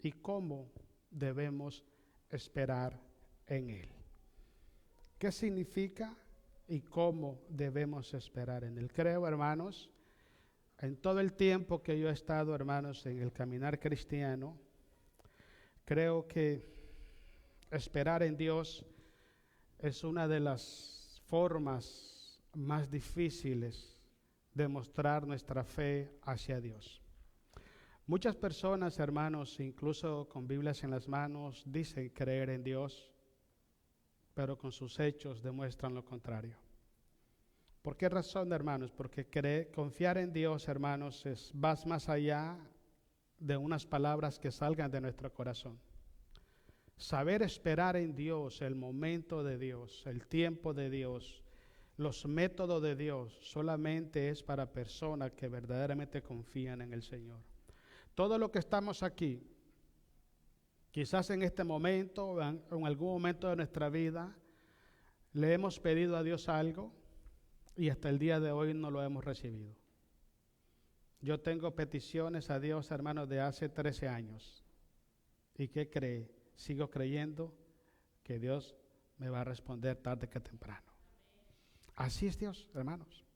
y cómo debemos esperar en Él. ¿Qué significa y cómo debemos esperar en Él? Creo, hermanos, en todo el tiempo que yo he estado, hermanos, en el caminar cristiano, creo que esperar en Dios es una de las formas más difíciles de mostrar nuestra fe hacia Dios. Muchas personas, hermanos, incluso con Biblias en las manos, dicen creer en Dios, pero con sus hechos demuestran lo contrario. ¿Por qué razón, hermanos? Porque confiar en Dios, hermanos, va más allá de unas palabras que salgan de nuestro corazón. Saber esperar en Dios, el momento de Dios, el tiempo de Dios, los métodos de Dios, solamente es para personas que verdaderamente confían en el Señor. Todo lo que estamos aquí, quizás en este momento o en algún momento de nuestra vida, le hemos pedido a Dios algo y hasta el día de hoy no lo hemos recibido. Yo tengo peticiones a Dios, hermanos, de hace 13 años. ¿Y qué cree? Sigo creyendo que Dios me va a responder tarde que temprano. Así es Dios, hermanos.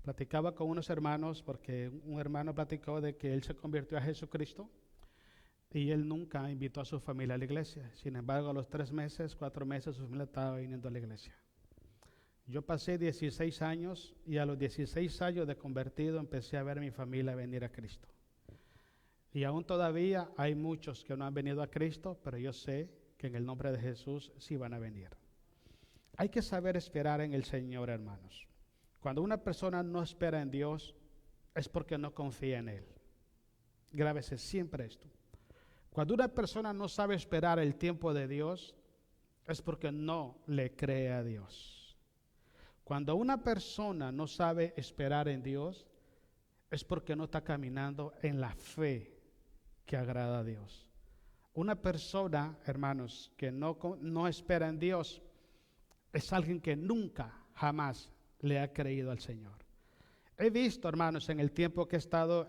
Platicaba con unos hermanos porque un hermano platicó de que él se convirtió a Jesucristo y él nunca invitó a su familia a la iglesia. Sin embargo, a los 3 meses, 4 meses, su familia estaba viniendo a la iglesia. Yo pasé 16 años y a los 16 años de convertido empecé a ver a mi familia venir a Cristo. Y aún todavía hay muchos que no han venido a Cristo, pero yo sé que en el nombre de Jesús sí van a venir. Hay que saber esperar en el Señor, hermanos. Cuando una persona no espera en Dios, es porque no confía en Él. Grábese siempre esto. Cuando una persona no sabe esperar el tiempo de Dios, es porque no le cree a Dios. Cuando una persona no sabe esperar en Dios, es porque no está caminando en la fe que agrada a Dios. Una persona, hermanos, que no espera en Dios, es alguien que nunca, jamás le ha creído al Señor. He visto, hermanos, en el tiempo que he estado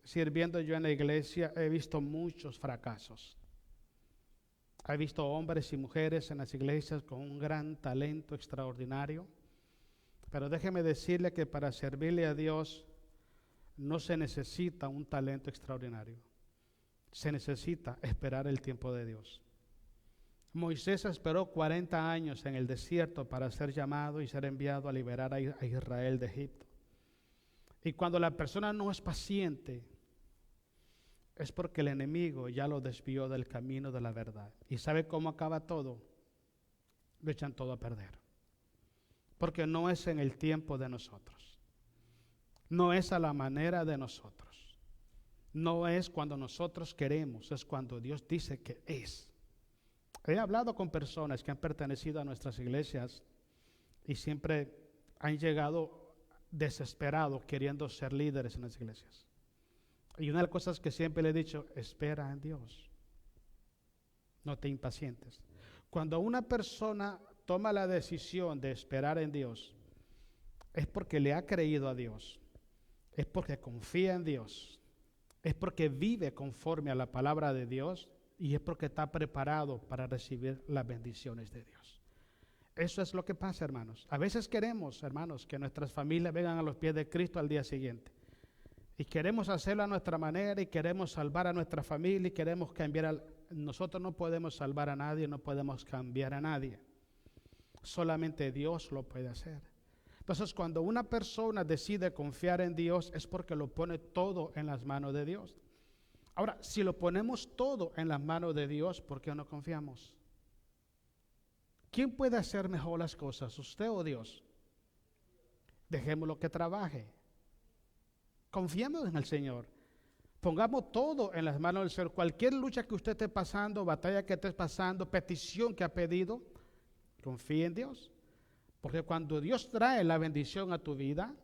sirviendo yo en la iglesia, he visto muchos fracasos. He visto hombres y mujeres en las iglesias con un gran talento extraordinario. Pero déjeme decirle que para servirle a Dios no se necesita un talento extraordinario. Se necesita esperar el tiempo de Dios. Moisés esperó 40 años en el desierto para ser llamado y ser enviado a liberar a Israel de Egipto. Y cuando la persona no es paciente, es porque el enemigo ya lo desvió del camino de la verdad. ¿Y sabe cómo acaba todo? Lo echan todo a perder. Porque no es en el tiempo de nosotros. No es a la manera de nosotros. No es cuando nosotros queremos, es cuando Dios dice que es. He hablado con personas que han pertenecido a nuestras iglesias y siempre han llegado desesperados queriendo ser líderes en las iglesias. Y una de las cosas que siempre le he dicho, espera en Dios. No te impacientes. Cuando una persona toma la decisión de esperar en Dios, es porque le ha creído a Dios, es porque confía en Dios, es porque vive conforme a la palabra de Dios y es porque está preparado para recibir las bendiciones de Dios. Eso es lo que pasa, hermanos. A veces queremos, hermanos, que nuestras familias vengan a los pies de Cristo al día siguiente. Y queremos hacerlo a nuestra manera y queremos salvar a nuestra familia y queremos cambiar. Nosotros no podemos salvar a nadie, no podemos cambiar a nadie. Solamente Dios lo puede hacer. Entonces, cuando una persona decide confiar en Dios es porque lo pone todo en las manos de Dios. Ahora, si lo ponemos todo en las manos de Dios, ¿por qué no confiamos? ¿Quién puede hacer mejor las cosas, usted o Dios? Dejémoslo que trabaje. Confiemos en el Señor. Pongamos todo en las manos del Señor. Cualquier lucha que usted esté pasando, batalla que esté pasando, petición que ha pedido, confíe en Dios. Porque cuando Dios trae la bendición a tu vida,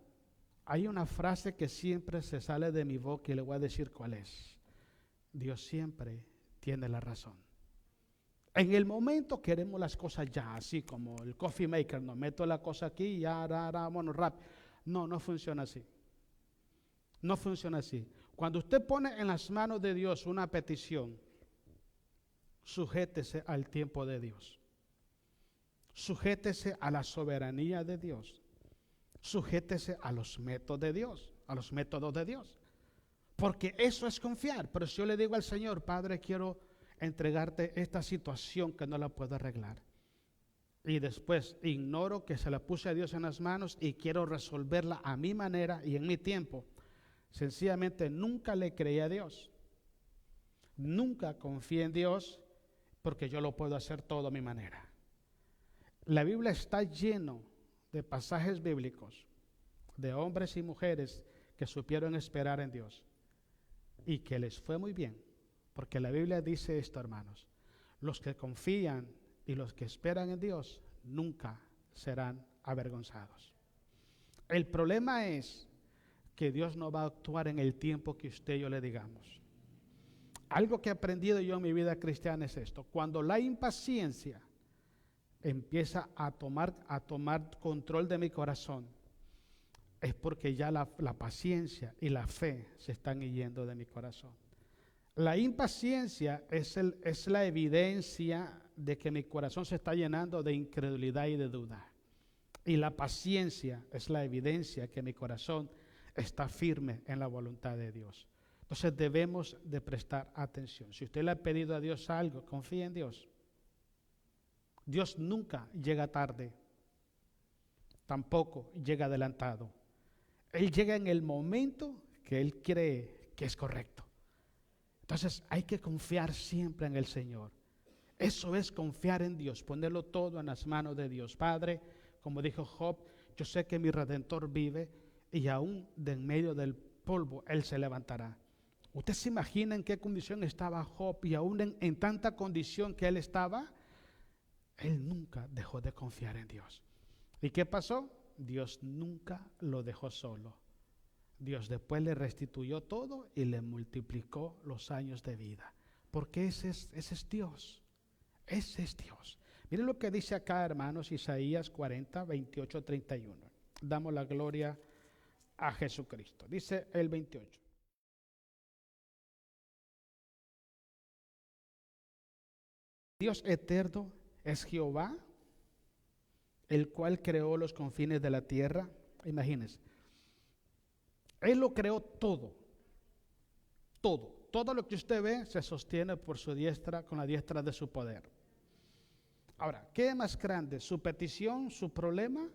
hay una frase que siempre se sale de mi boca y le voy a decir cuál es. Dios siempre tiene la razón. En el momento queremos las cosas ya, así como el coffee maker, no meto la cosa aquí y ya, vámonos rápido. No, no funciona así. No funciona así. Cuando usted pone en las manos de Dios una petición sujétese al tiempo de Dios. Sujétese a la soberanía de Dios. Sujétese a los métodos de Dios, a los métodos de Dios. Porque eso es confiar. Pero si yo le digo al Señor, Padre, quiero entregarte esta situación que no la puedo arreglar, y después ignoro que se la puse a Dios en las manos y quiero resolverla a mi manera y en mi tiempo, sencillamente nunca le creí a Dios. Nunca confié en Dios porque yo lo puedo hacer todo a mi manera. La Biblia está lleno de pasajes bíblicos de hombres y mujeres que supieron esperar en Dios y que les fue muy bien, porque la Biblia dice esto, hermanos: los que confían y los que esperan en Dios nunca serán avergonzados. El problema es que Dios no va a actuar en el tiempo que usted y yo le digamos. Algo que he aprendido yo en mi vida cristiana es esto: cuando la impaciencia empieza a tomar control de mi corazón, es porque ya la paciencia y la fe se están yendo de mi corazón. La impaciencia es la evidencia de que mi corazón se está llenando de incredulidad y de duda. Y la paciencia es la evidencia que mi corazón está firme en la voluntad de Dios. Entonces debemos de prestar atención. Si usted le ha pedido a Dios algo, confíe en Dios. Dios nunca llega tarde, tampoco llega adelantado. Él llega en el momento que Él cree que es correcto. Entonces hay que confiar siempre en el Señor. Eso es confiar en Dios, ponerlo todo en las manos de Dios. Padre, como dijo Job, yo sé que mi Redentor vive y aún de en medio del polvo Él se levantará. ¿Usted se imagina en qué condición estaba Job? Y aún en tanta condición que él estaba, él nunca dejó de confiar en Dios. ¿Y qué pasó? Dios nunca lo dejó solo. Dios después le restituyó todo y le multiplicó los años de vida. Porque ese es Dios. Ese es Dios. Miren lo que dice acá, hermanos, Isaías 40, 28, 31. Damos la gloria a Jesucristo. Dice el 28. Dios eterno es Jehová, el cual creó los confines de la tierra. Imagínense. Él lo creó todo. Todo lo que usted ve se sostiene por su diestra, con la diestra de su poder. Ahora, ¿qué es más grande? ¿Su petición, su problema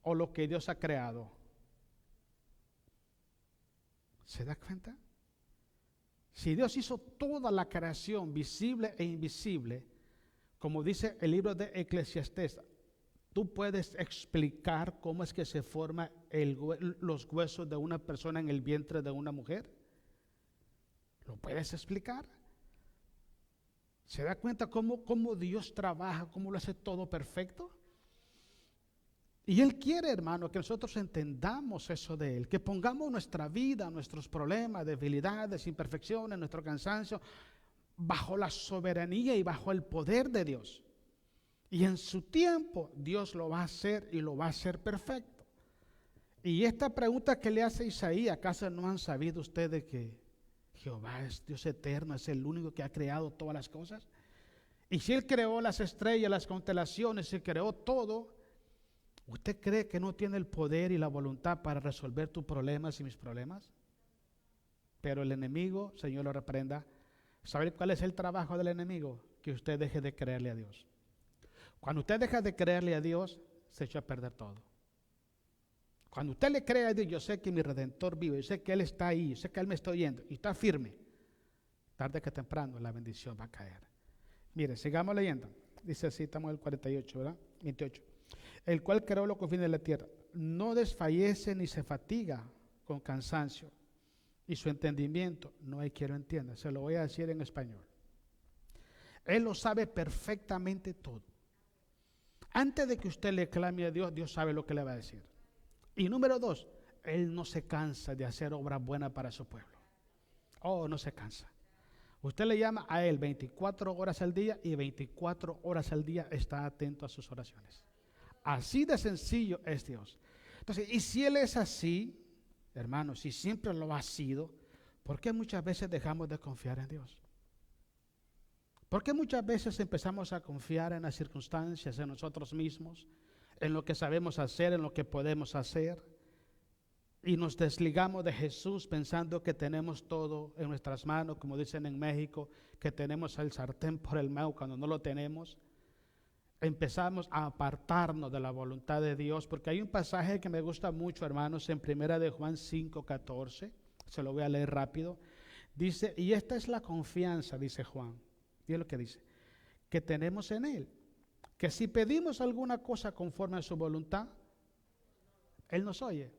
o lo que Dios ha creado? ¿Se da cuenta? Si Dios hizo toda la creación, visible e invisible, como dice el libro de Eclesiastés, ¿tú puedes explicar cómo es que se forman los huesos de una persona en el vientre de una mujer? ¿Lo puedes explicar? ¿Se da cuenta cómo Dios trabaja, cómo lo hace todo perfecto? Y Él quiere, hermano, que nosotros entendamos eso de Él, que pongamos nuestra vida, nuestros problemas, debilidades, imperfecciones, nuestro cansancio, bajo la soberanía y bajo el poder de Dios. Y en su tiempo Dios lo va a hacer y lo va a hacer perfecto. Y esta pregunta que le hace Isaías, ¿acaso no han sabido ustedes que Jehová es Dios eterno, es el único que ha creado todas las cosas? Y si Él creó las estrellas, las constelaciones, si creó todo, ¿usted cree que no tiene el poder y la voluntad para resolver tus problemas y mis problemas? Pero el enemigo, Señor lo reprenda, ¿sabe cuál es el trabajo del enemigo? Que usted deje de creerle a Dios. Cuando usted deja de creerle a Dios, se echa a perder todo. Cuando usted le cree a Dios, yo sé que mi Redentor vive, yo sé que Él está ahí, yo sé que Él me está oyendo y está firme. Tarde que temprano la bendición va a caer. Mire, sigamos leyendo. Dice así, estamos en el 48, ¿verdad? 28. El cual creó los confines de la tierra, no desfallece ni se fatiga con cansancio, y su entendimiento no hay quien lo entienda. Se lo voy a decir en español. Él lo sabe perfectamente todo. Antes de que usted le clame a Dios, Dios sabe lo que le va a decir. Y número 2, Él no se cansa de hacer obras buenas para su pueblo. Oh, no se cansa. Usted le llama a Él 24 horas al día y 24 horas al día está atento a sus oraciones. Así de sencillo es Dios. Entonces, y si Él es así, hermanos, si siempre lo ha sido, ¿por qué muchas veces dejamos de confiar en Dios? Porque muchas veces empezamos a confiar en las circunstancias, en nosotros mismos, en lo que sabemos hacer, en lo que podemos hacer, y nos desligamos de Jesús pensando que tenemos todo en nuestras manos, como dicen en México, que tenemos el sartén por el mango cuando no lo tenemos. Empezamos a apartarnos de la voluntad de Dios, porque hay un pasaje que me gusta mucho, hermanos, en 1 de Juan 5:14, se lo voy a leer rápido. Dice, y esta es la confianza, dice Juan, y es lo que dice, que tenemos en Él, que si pedimos alguna cosa conforme a su voluntad, Él nos oye.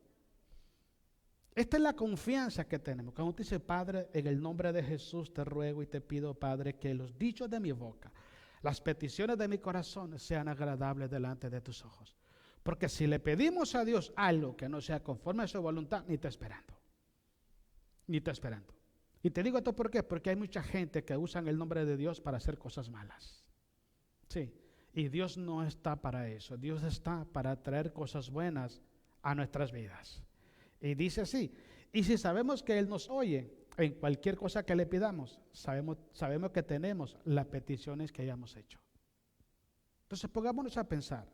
Esta es la confianza que tenemos. Cuando usted dice, Padre, en el nombre de Jesús te ruego y te pido, Padre, que los dichos de mi boca, las peticiones de mi corazón sean agradables delante de tus ojos. Porque si le pedimos a Dios algo que no sea conforme a su voluntad, ni está esperando. Ni está esperando. Y te digo esto ¿por qué? Porque hay mucha gente que usa el nombre de Dios para hacer cosas malas. Sí. Y Dios no está para eso. Dios está para traer cosas buenas a nuestras vidas. Y dice así, y si sabemos que Él nos oye en cualquier cosa que le pidamos, sabemos que tenemos las peticiones que hayamos hecho. Entonces pongámonos a pensar,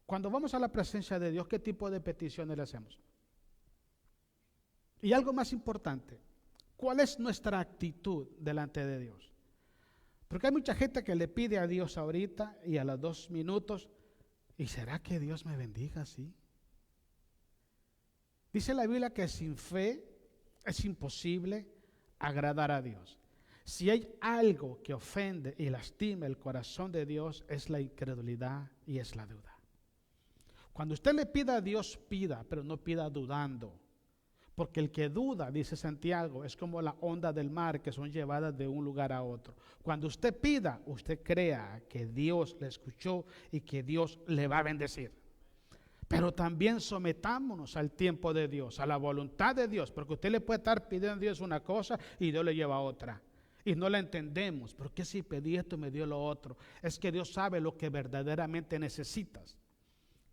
cuando vamos a la presencia de Dios, ¿qué tipo de peticiones le hacemos? Y algo más importante, ¿cuál es nuestra actitud delante de Dios? Porque hay mucha gente que le pide a Dios ahorita y a los 2 minutos, ¿y será que Dios me bendiga así? Dice la Biblia que sin fe es imposible agradar a Dios. Si hay algo que ofende y lastima el corazón de Dios, es la incredulidad y es la duda. Cuando usted le pida a Dios, pida, pero no pida dudando. Porque el que duda, dice Santiago, es como la onda del mar que son llevadas de un lugar a otro. Cuando usted pida, usted crea que Dios le escuchó y que Dios le va a bendecir. Pero también sometámonos al tiempo de Dios, a la voluntad de Dios, porque usted le puede estar pidiendo a Dios una cosa y Dios le lleva a otra. Y no la entendemos. ¿Por qué si pedí esto me dio lo otro? Es que Dios sabe lo que verdaderamente necesitas.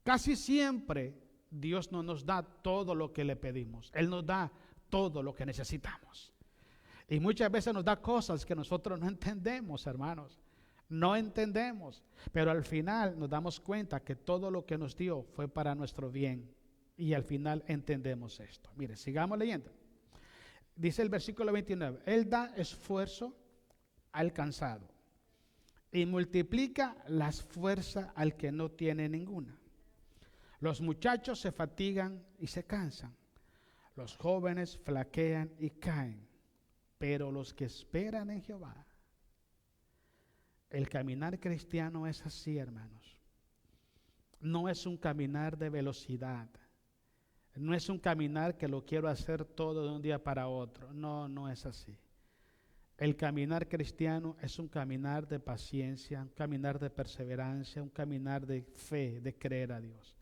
Casi siempre Dios no nos da todo lo que le pedimos. Él nos da todo lo que necesitamos. Y muchas veces nos da cosas que nosotros no entendemos, hermanos. No entendemos, pero al final nos damos cuenta que todo lo que nos dio fue para nuestro bien y al final entendemos esto. Mire, sigamos leyendo. Dice el versículo 29, Él da esfuerzo al cansado y multiplica las fuerzas al que no tiene ninguna. Los muchachos se fatigan y se cansan, los jóvenes flaquean y caen, pero los que esperan en Jehová. El caminar cristiano es así, hermanos. No es un caminar de velocidad. No es un caminar que lo quiero hacer todo de un día para otro. No, no es así. El caminar cristiano es un caminar de paciencia, un caminar de perseverancia, un caminar de fe, de creer a Dios.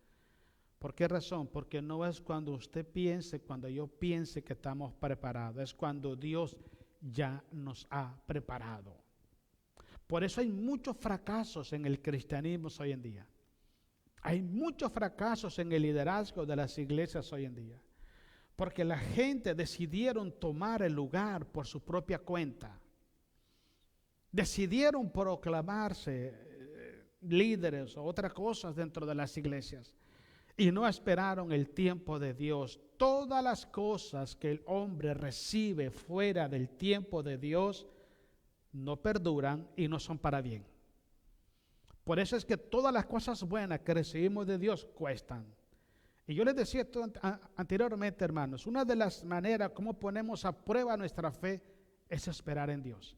¿Por qué razón? Porque no es cuando usted piense, cuando yo piense que estamos preparados. Es cuando Dios ya nos ha preparado. Por eso hay muchos fracasos en el cristianismo hoy en día. Hay muchos fracasos en el liderazgo de las iglesias hoy en día. Porque la gente decidieron tomar el lugar por su propia cuenta. Decidieron proclamarse líderes o otras cosas dentro de las iglesias. Y no esperaron el tiempo de Dios. Todas las cosas que el hombre recibe fuera del tiempo de Dios no perduran y no son para bien. Por eso es que todas las cosas buenas que recibimos de Dios cuestan. Y yo les decía esto anteriormente, hermanos, una de las maneras como ponemos a prueba nuestra fe es esperar en Dios.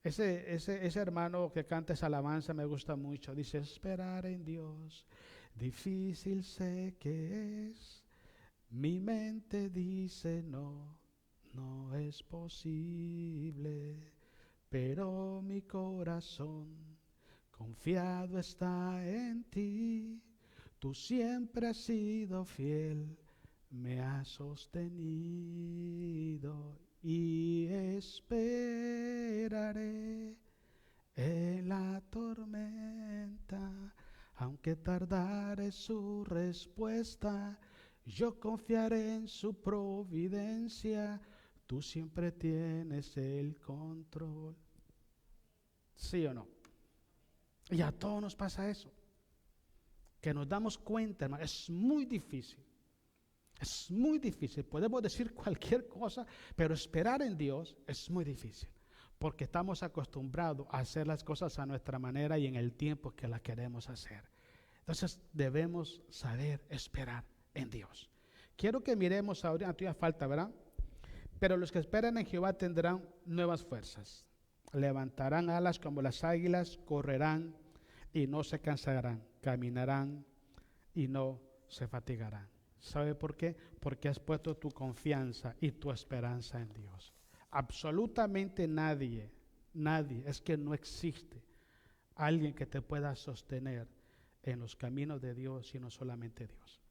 Ese hermano que canta esa alabanza me gusta mucho. Dice, esperar en Dios, difícil sé que es. Mi mente dice no, no es posible. Pero mi corazón confiado está en ti. Tú siempre has sido fiel, me has sostenido y esperaré en la tormenta. Aunque tardare su respuesta, yo confiaré en su providencia. Tú siempre tienes el control. ¿Sí o no? Y a todos nos pasa eso. Que nos damos cuenta, hermano, es muy difícil. Es muy difícil. Podemos decir cualquier cosa, pero esperar en Dios es muy difícil. Porque estamos acostumbrados a hacer las cosas a nuestra manera y en el tiempo que las queremos hacer. Entonces debemos saber esperar en Dios. Quiero que miremos ahora, todavía falta, ¿verdad? Pero los que esperan en Jehová tendrán nuevas fuerzas. Levantarán alas como las águilas, correrán y no se cansarán, caminarán y no se fatigarán. ¿Sabe por qué? Porque has puesto tu confianza y tu esperanza en Dios. Absolutamente nadie, es que no existe alguien que te pueda sostener en los caminos de Dios, sino solamente Dios.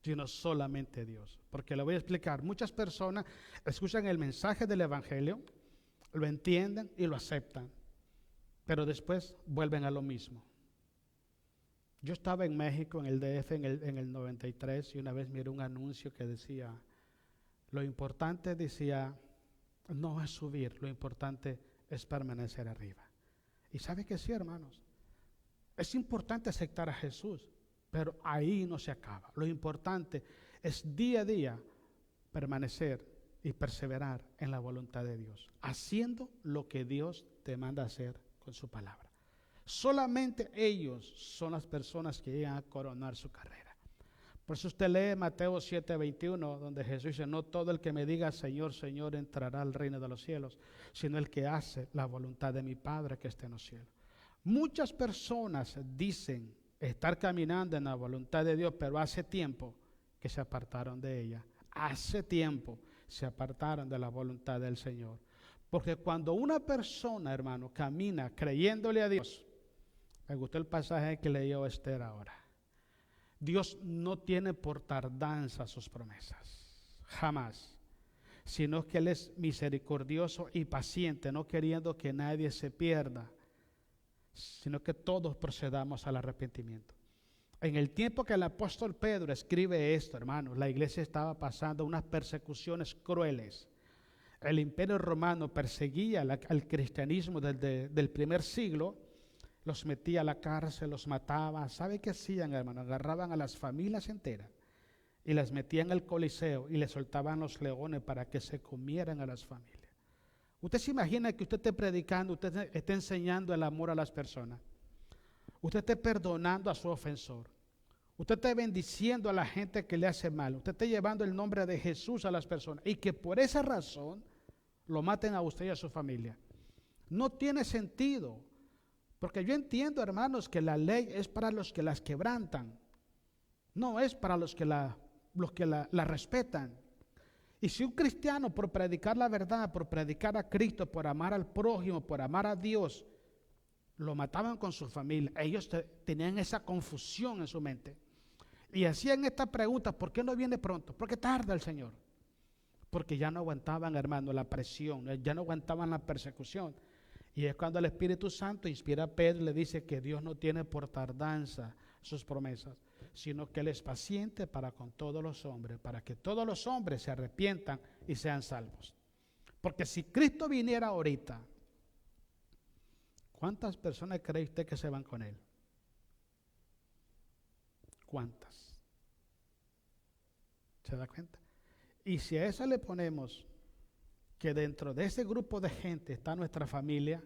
Sino solamente Dios. Porque le voy a explicar, muchas personas escuchan el mensaje del Evangelio, lo entienden y lo aceptan, pero después vuelven a lo mismo. Yo estaba en México, en el DF, en el 93, y una vez miré un anuncio que decía, lo importante, decía, no es subir, lo importante es permanecer arriba. Y ¿sabe que sí, hermanos? Es importante aceptar a Jesús, pero ahí no se acaba. Lo importante es día a día permanecer y perseverar en la voluntad de Dios, haciendo lo que Dios te manda hacer con su palabra. Solamente ellos son las personas que llegan a coronar su carrera. Por eso usted lee Mateo 7:21, donde Jesús dice, no todo el que me diga Señor, Señor entrará al reino de los cielos, sino el que hace la voluntad de mi Padre que está en los cielos. Muchas personas dicen estar caminando en la voluntad de Dios, pero hace tiempo que se apartaron de ella. Hace tiempo se apartaron de la voluntad del Señor. Porque cuando una persona, hermano, camina creyéndole a Dios, me gustó el pasaje que leyó Esther ahora. Dios no tiene por tardanza sus promesas, jamás, sino que Él es misericordioso y paciente, no queriendo que nadie se pierda, sino que todos procedamos al arrepentimiento. En el tiempo que el apóstol Pedro escribe esto, hermanos, la iglesia estaba pasando unas persecuciones crueles. El imperio romano perseguía al cristianismo desde el primer siglo, los metía a la cárcel, los mataba. ¿Sabe qué hacían, hermano? Agarraban a las familias enteras y las metían al coliseo y les soltaban los leones para que se comieran a las familias. Usted se imagina que usted esté predicando, usted esté enseñando el amor a las personas, usted esté perdonando a su ofensor, usted esté bendiciendo a la gente que le hace mal, usted esté llevando el nombre de Jesús a las personas y que por esa razón lo maten a usted y a su familia. No tiene sentido, porque yo entiendo, hermanos, que la ley es para los que las quebrantan, no es para los que la respetan. Y si un cristiano, por predicar la verdad, por predicar a Cristo, por amar al prójimo, por amar a Dios, lo mataban con su familia, ellos tenían esa confusión en su mente y hacían esta pregunta: ¿por qué no viene pronto? ¿Por qué tarda el Señor? Porque ya no aguantaban, hermano, la presión, ya no aguantaban la persecución. Y es cuando el Espíritu Santo inspira a Pedro y le dice que Dios no tiene por tardanza sus promesas, sino que Él es paciente para con todos los hombres, para que todos los hombres se arrepientan y sean salvos. Porque si Cristo viniera ahorita, ¿cuántas personas cree usted que se van con Él? ¿Cuántas? ¿Se da cuenta? Y si a eso le ponemos que dentro de ese grupo de gente está nuestra familia,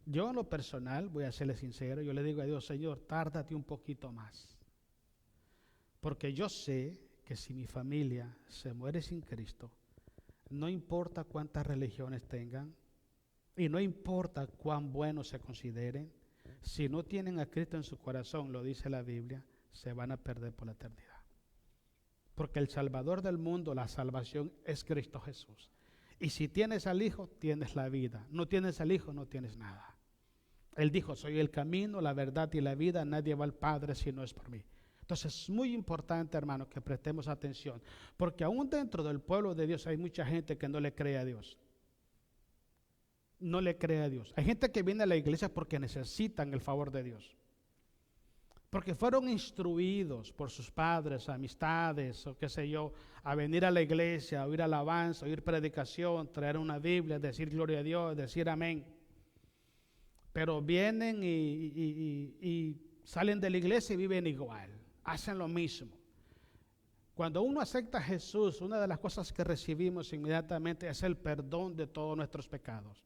yo en lo personal, voy a serle sincero, yo le digo a Dios: Señor, tárdate un poquito más, porque yo sé que si mi familia se muere sin Cristo, no importa cuántas religiones tengan y no importa cuán buenos se consideren, si no tienen a Cristo en su corazón, lo dice la Biblia, se van a perder por la eternidad. Porque el Salvador del mundo, la salvación, es Cristo Jesús. Y si tienes al Hijo, tienes la vida. No tienes al Hijo, no tienes nada. Él dijo: soy el camino, la verdad y la vida. Nadie va al Padre si no es por mí. Entonces es muy importante, hermano, que prestemos atención. Porque aún dentro del pueblo de Dios hay mucha gente que no le cree a Dios. No le cree a Dios. Hay gente que viene a la iglesia porque necesitan el favor de Dios. porque fueron instruidos por sus padres, amistades, o qué sé yo, a venir a la iglesia, a oír alabanza, a oír predicación, traer una Biblia, decir gloria a Dios, decir amén. Pero vienen y salen de la iglesia y viven igual, hacen lo mismo. Cuando uno acepta a Jesús, una de las cosas que recibimos inmediatamente es el perdón de todos nuestros pecados.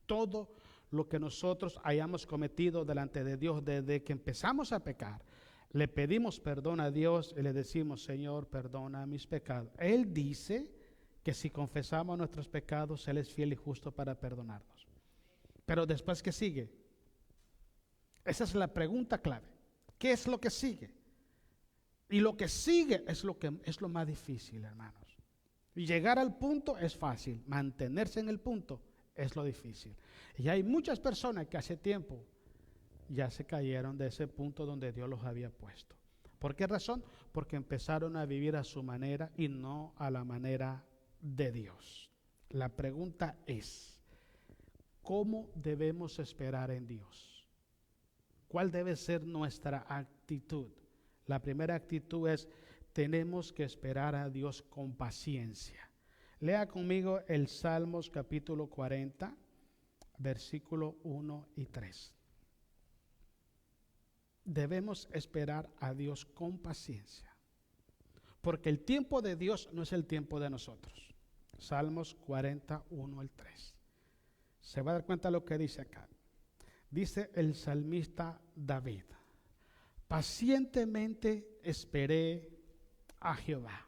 Todo lo que nosotros hayamos cometido delante de Dios desde que empezamos a pecar, le pedimos perdón a Dios y le decimos: Señor, perdona mis pecados. Él dice que si confesamos nuestros pecados, Él es fiel y justo para perdonarnos. Pero después, ¿qué sigue? Esa es la pregunta clave. ¿Qué es lo que sigue? Y lo que sigue es lo más difícil, hermanos. Y llegar al punto es fácil, mantenerse en el punto es lo difícil. Y hay muchas personas que hace tiempo ya se cayeron de ese punto donde Dios los había puesto. ¿Por qué razón? Porque empezaron a vivir a su manera y no a la manera de Dios. La pregunta es: ¿cómo debemos esperar en Dios? ¿Cuál debe ser nuestra actitud? La primera actitud es: tenemos que esperar a Dios con paciencia. Lea conmigo el Salmos capítulo 40, versículo 1 y 3. Debemos esperar a Dios con paciencia, porque el tiempo de Dios no es el tiempo de nosotros. Salmos 40, 1 al 3. Se va a dar cuenta lo que dice acá. Dice el salmista David: pacientemente esperé a Jehová,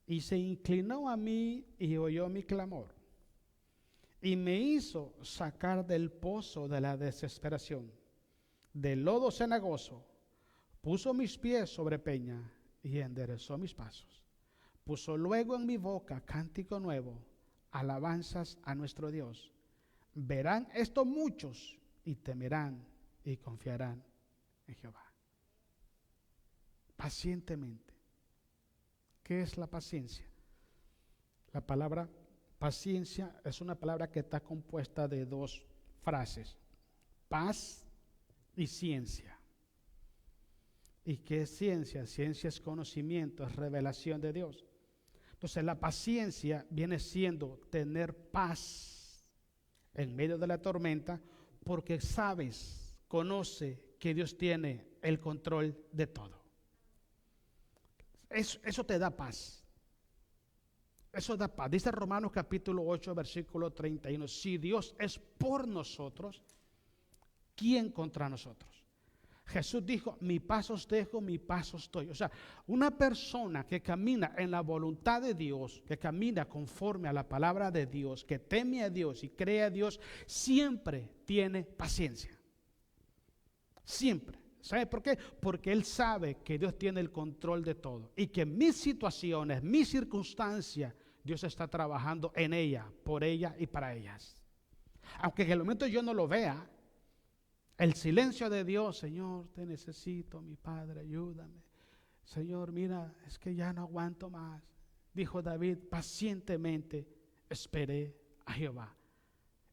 y se inclinó a mí y oyó mi clamor, y me hizo sacar del pozo de la desesperación, del lodo cenagoso. Puso mis pies sobre peña y enderezó mis pasos. Puso luego en mi boca cántico nuevo, alabanzas a nuestro Dios. Verán esto muchos y temerán y confiarán en Jehová. Pacientemente. ¿Qué es la paciencia? La palabra paciencia es una palabra que está compuesta de dos frases: paz y ciencia. ¿Y qué es ciencia? Ciencia es conocimiento, es revelación de Dios. Entonces la paciencia viene siendo tener paz en medio de la tormenta, porque sabes, conoce que Dios tiene el control de todo. Eso te da paz. Eso da paz. Dice Romanos capítulo 8, versículo 31. Si Dios es por nosotros, ¿quién contra nosotros? Jesús dijo: mi paz os dejo, mi paz os doy. O sea, una persona que camina en la voluntad de Dios, que camina conforme a la palabra de Dios, que teme a Dios y cree a Dios, siempre tiene paciencia. Siempre. ¿Sabe por qué? Porque él sabe que Dios tiene el control de todo y que mis situaciones, mis circunstancias, Dios está trabajando en ella, por ella y para ellas. Aunque en el momento yo no lo vea, el silencio de Dios: Señor, te necesito, mi Padre, ayúdame. Señor, mira, es que ya no aguanto más. Dijo David: pacientemente esperé a Jehová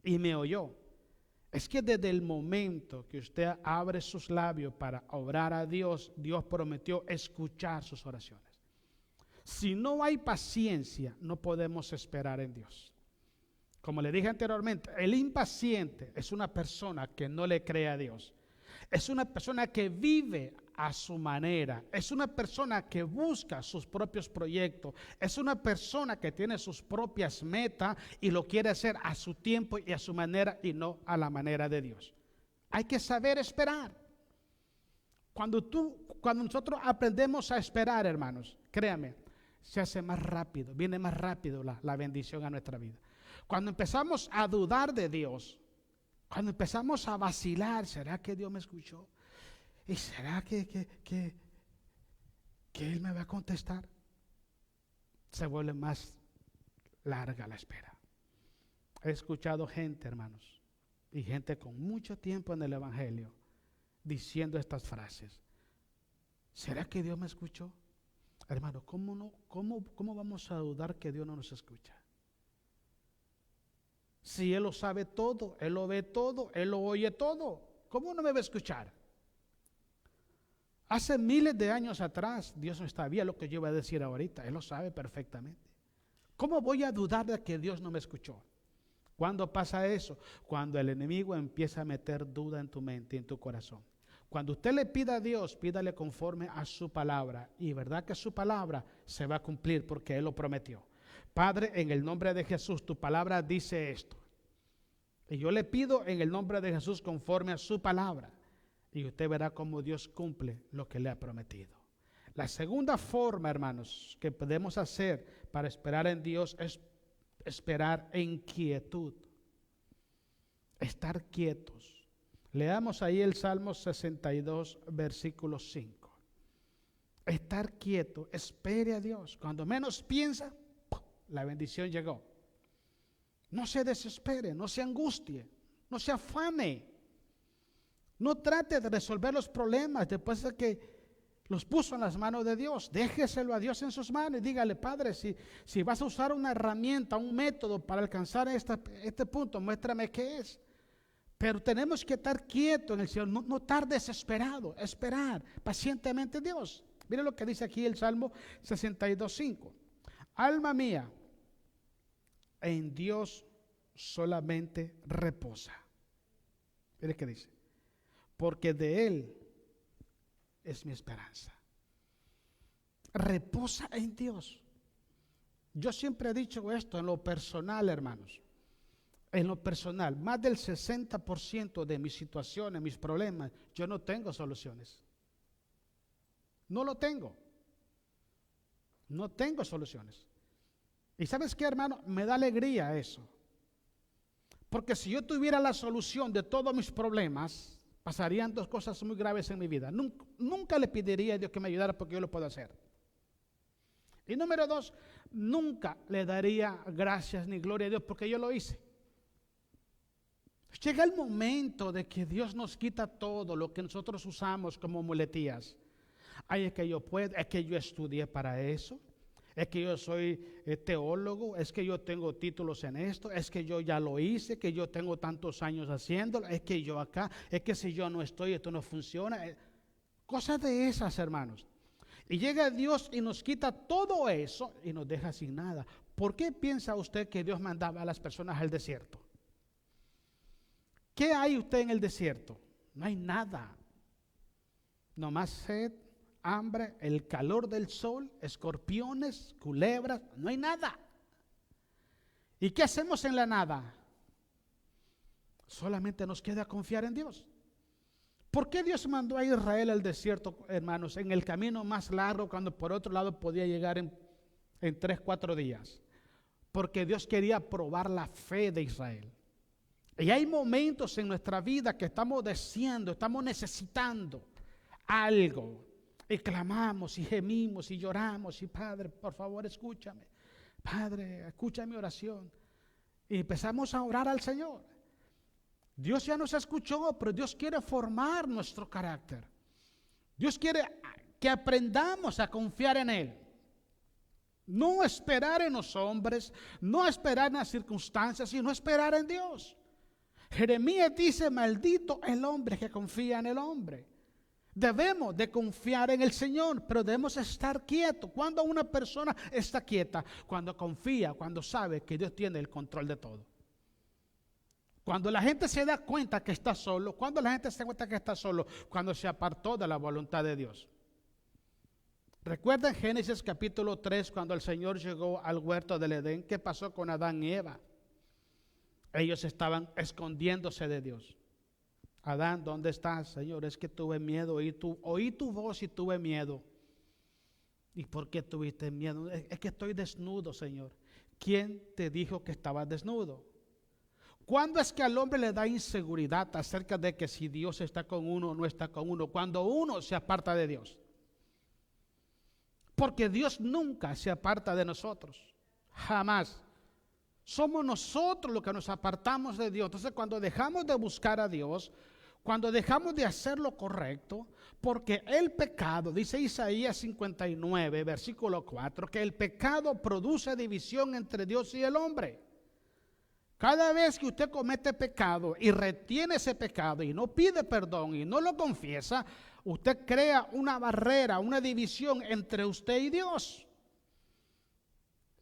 y me oyó. Es que desde el momento que usted abre sus labios para orar a Dios, Dios prometió escuchar sus oraciones. Si no hay paciencia, no podemos esperar en Dios. Como le dije anteriormente, el impaciente es una persona que no le cree a Dios. Es una persona que vive a su manera. Es una persona que busca sus propios proyectos. Es una persona que tiene sus propias metas y lo quiere hacer a su tiempo y a su manera y no a la manera de Dios. Hay que saber esperar. Cuando nosotros aprendemos a esperar, hermanos, créame, se hace más rápido, viene más rápido la bendición a nuestra vida. Cuando empezamos a dudar de Dios, cuando empezamos a vacilar: ¿será que Dios me escuchó? ¿Y será que Él me va a contestar? Se vuelve más larga la espera. He escuchado gente, hermanos, y gente con mucho tiempo en el Evangelio, diciendo estas frases: ¿será que Dios me escuchó? Hermano, ¿cómo vamos a dudar que Dios no nos escucha? Si Él lo sabe todo, Él lo ve todo, Él lo oye todo, ¿cómo no me va a escuchar? Hace miles de años atrás, Dios no sabía lo que yo iba a decir ahorita. Él lo sabe perfectamente. ¿Cómo voy a dudar de que Dios no me escuchó? ¿Cuándo pasa eso? Cuando el enemigo empieza a meter duda en tu mente y en tu corazón. Cuando usted le pida a Dios, pídale conforme a su palabra. Y verdad que su palabra se va a cumplir porque Él lo prometió. Padre, en el nombre de Jesús, tu palabra dice esto. Y yo le pido en el nombre de Jesús conforme a su palabra. Y usted verá cómo Dios cumple lo que le ha prometido. La segunda forma, hermanos, que podemos hacer para esperar en Dios es esperar en quietud. Estar quietos. Leamos ahí el Salmo 62, versículo 5. Estar quieto, espere a Dios. Cuando menos piensa, la bendición llegó. No se desespere, no se angustie, no se afane. No trate de resolver los problemas después de que los puso en las manos de Dios. Déjeselo a Dios en sus manos y dígale: Padre, si vas a usar una herramienta, un método para alcanzar este punto, muéstrame qué es. Pero tenemos que estar quietos en el Señor, no estar desesperado, esperar pacientemente en Dios. Mire lo que dice aquí el Salmo 62:5. Alma mía, en Dios solamente reposa. Mire qué dice. Porque de Él es mi esperanza. Reposa en Dios. Yo siempre he dicho esto en lo personal, hermanos. En lo personal, más del 60% de mis situaciones, mis problemas, yo no tengo soluciones. No lo tengo. No tengo soluciones. ¿Y sabes qué, hermano? Me da alegría eso. Porque si yo tuviera la solución de todos mis problemas, pasarían dos cosas muy graves en mi vida. Nunca le pediría a Dios que me ayudara porque yo lo puedo hacer. Y número dos, nunca le daría gracias ni gloria a Dios porque yo lo hice. Llega el momento de que Dios nos quita todo lo que nosotros usamos como muletillas. Ay, es que yo puedo, es que yo estudié para eso, es que yo soy teólogo, es que yo tengo títulos en esto, es que yo ya lo hice, que yo tengo tantos años haciéndolo, es que yo acá, es que si yo no estoy, esto no funciona. Cosas de esas, hermanos. Y llega Dios y nos quita todo eso y nos deja sin nada. ¿Por qué piensa usted que Dios mandaba a las personas al desierto? ¿Qué hay usted en el desierto? No hay nada. Nomás sed, hambre, el calor del sol, escorpiones, culebras, no hay nada. ¿Y qué hacemos en la nada? Solamente nos queda confiar en Dios. ¿Por qué Dios mandó a Israel al desierto, hermanos, en el camino más largo, cuando por otro lado podía llegar en 3-4 días? Porque Dios quería probar la fe de Israel. Y hay momentos en nuestra vida que estamos deseando, estamos necesitando algo. Y clamamos y gemimos y lloramos y Padre, por favor escúchame. Padre, escucha mi oración. Y empezamos a orar al Señor. Dios ya nos escuchó, pero Dios quiere formar nuestro carácter. Dios quiere que aprendamos a confiar en Él. No esperar en los hombres, no esperar en las circunstancias, sino esperar en Dios. Jeremías dice: maldito el hombre que confía en el hombre. Debemos de confiar en el Señor, pero debemos estar quietos. Cuando una persona está quieta, cuando confía, cuando sabe que Dios tiene el control de todo. Cuando la gente se da cuenta que está solo, cuando la gente se da cuenta que está solo, cuando se apartó de la voluntad de Dios. Recuerden Génesis capítulo 3, cuando el Señor llegó al huerto del Edén, ¿qué pasó con Adán y Eva? Ellos estaban escondiéndose de Dios. Adán, ¿dónde estás, Señor? Es que tuve miedo, oí tu voz y tuve miedo. ¿Y por qué tuviste miedo? Es que estoy desnudo, Señor. ¿Quién te dijo que estabas desnudo? ¿Cuándo es que al hombre le da inseguridad acerca de que si Dios está con uno o no está con uno? Cuando uno se aparta de Dios. Porque Dios nunca se aparta de nosotros. Jamás. Somos nosotros los que nos apartamos de Dios. Entonces, cuando dejamos de buscar a Dios, cuando dejamos de hacer lo correcto, porque el pecado, dice Isaías 59, versículo 4, que el pecado produce división entre Dios y el hombre. Cada vez que usted comete pecado y retiene ese pecado y no pide perdón y no lo confiesa, usted crea una barrera, una división entre usted y Dios.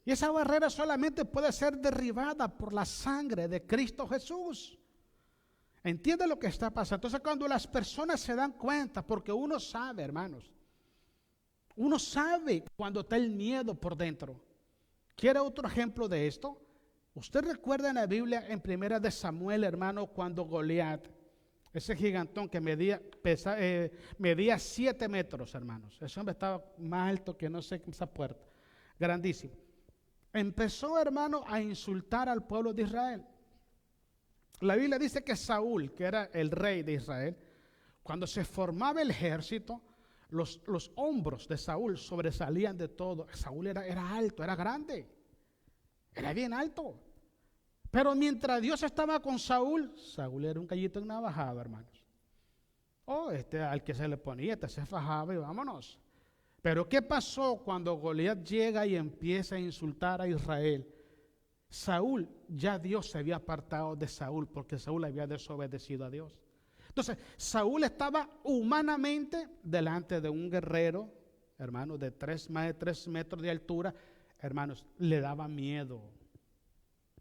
Y esa barrera solamente puede ser derribada por la sangre de Cristo Jesús. ¿Entiende lo que está pasando? Entonces, cuando las personas se dan cuenta, porque uno sabe, hermanos, uno sabe cuando está el miedo por dentro. ¿Quiere otro ejemplo de esto? Usted recuerda en la Biblia, en Primera de Samuel, hermano, cuando Goliat, ese gigantón que medía 7 metros, hermanos. Ese hombre estaba más alto que no sé esa puerta, grandísimo. Empezó, hermano, a insultar al pueblo de Israel. La Biblia dice que Saúl, que era el rey de Israel, cuando se formaba el ejército, los hombros de Saúl sobresalían de todo. Saúl era alto, era grande, era bien alto. Pero mientras Dios estaba con Saúl, Saúl era un gallito navajado, hermanos. Al que se le ponía, se fajaba y vámonos. Pero ¿qué pasó cuando Goliat llega y empieza a insultar a Israel? Saúl, ya Dios se había apartado de Saúl porque Saúl había desobedecido a Dios. Entonces, Saúl estaba humanamente delante de un guerrero, hermano, de más de 3 metros de altura. Hermanos, le daba miedo,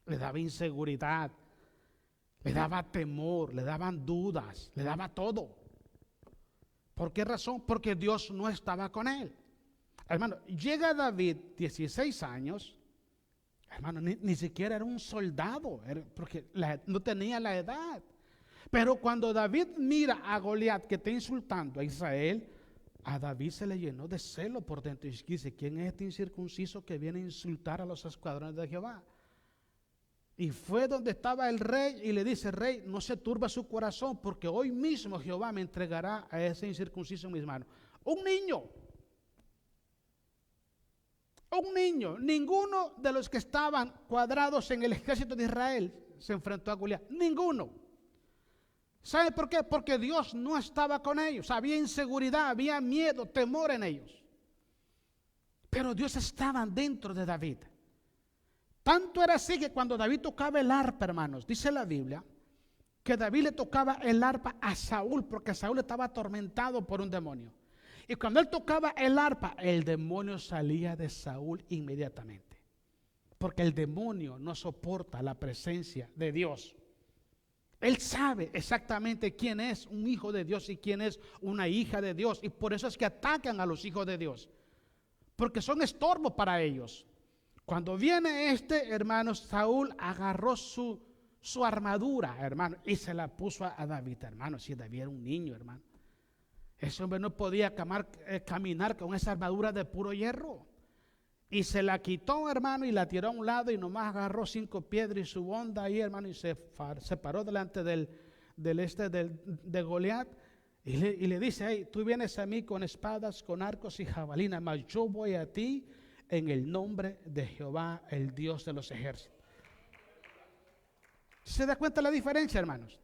le daba inseguridad, le daba temor, le daban dudas, le daba todo. ¿Por qué razón? Porque Dios no estaba con él. Hermano, llega David, 16 años, hermano, ni siquiera era un soldado, porque no tenía la edad. Pero cuando David mira a Goliat que está insultando a Israel, a David se le llenó de celo por dentro y dice: ¿quién es este incircunciso que viene a insultar a los escuadrones de Jehová? Y fue donde estaba el rey y le dice: rey, no se turba su corazón, porque hoy mismo Jehová me entregará a ese incircunciso en mis manos. Un niño, ninguno de los que estaban cuadrados en el ejército de Israel se enfrentó a Goliat, ninguno. ¿Sabe por qué? Porque Dios no estaba con ellos, había inseguridad, había miedo, temor en ellos. Pero Dios estaba dentro de David. Tanto era así que cuando David tocaba el arpa, hermanos, dice la Biblia, que David le tocaba el arpa a Saúl, porque Saúl estaba atormentado por un demonio. Y cuando él tocaba el arpa, el demonio salía de Saúl inmediatamente. Porque el demonio no soporta la presencia de Dios. Él sabe exactamente quién es un hijo de Dios y quién es una hija de Dios. Y por eso es que atacan a los hijos de Dios. Porque son estorbo para ellos. Cuando viene hermano, Saúl agarró su armadura, hermano, y se la puso a David, hermano. Si David era un niño, hermano. Ese hombre no podía caminar con esa armadura de puro hierro. Y se la quitó, hermano, y la tiró a un lado y nomás agarró 5 piedras y su onda ahí, hermano, y se paró delante de Goliat y le dice: hey, tú vienes a mí con espadas, con arcos y jabalinas, mas yo voy a ti en el nombre de Jehová, el Dios de los ejércitos. ¿Se da cuenta la diferencia, hermanos?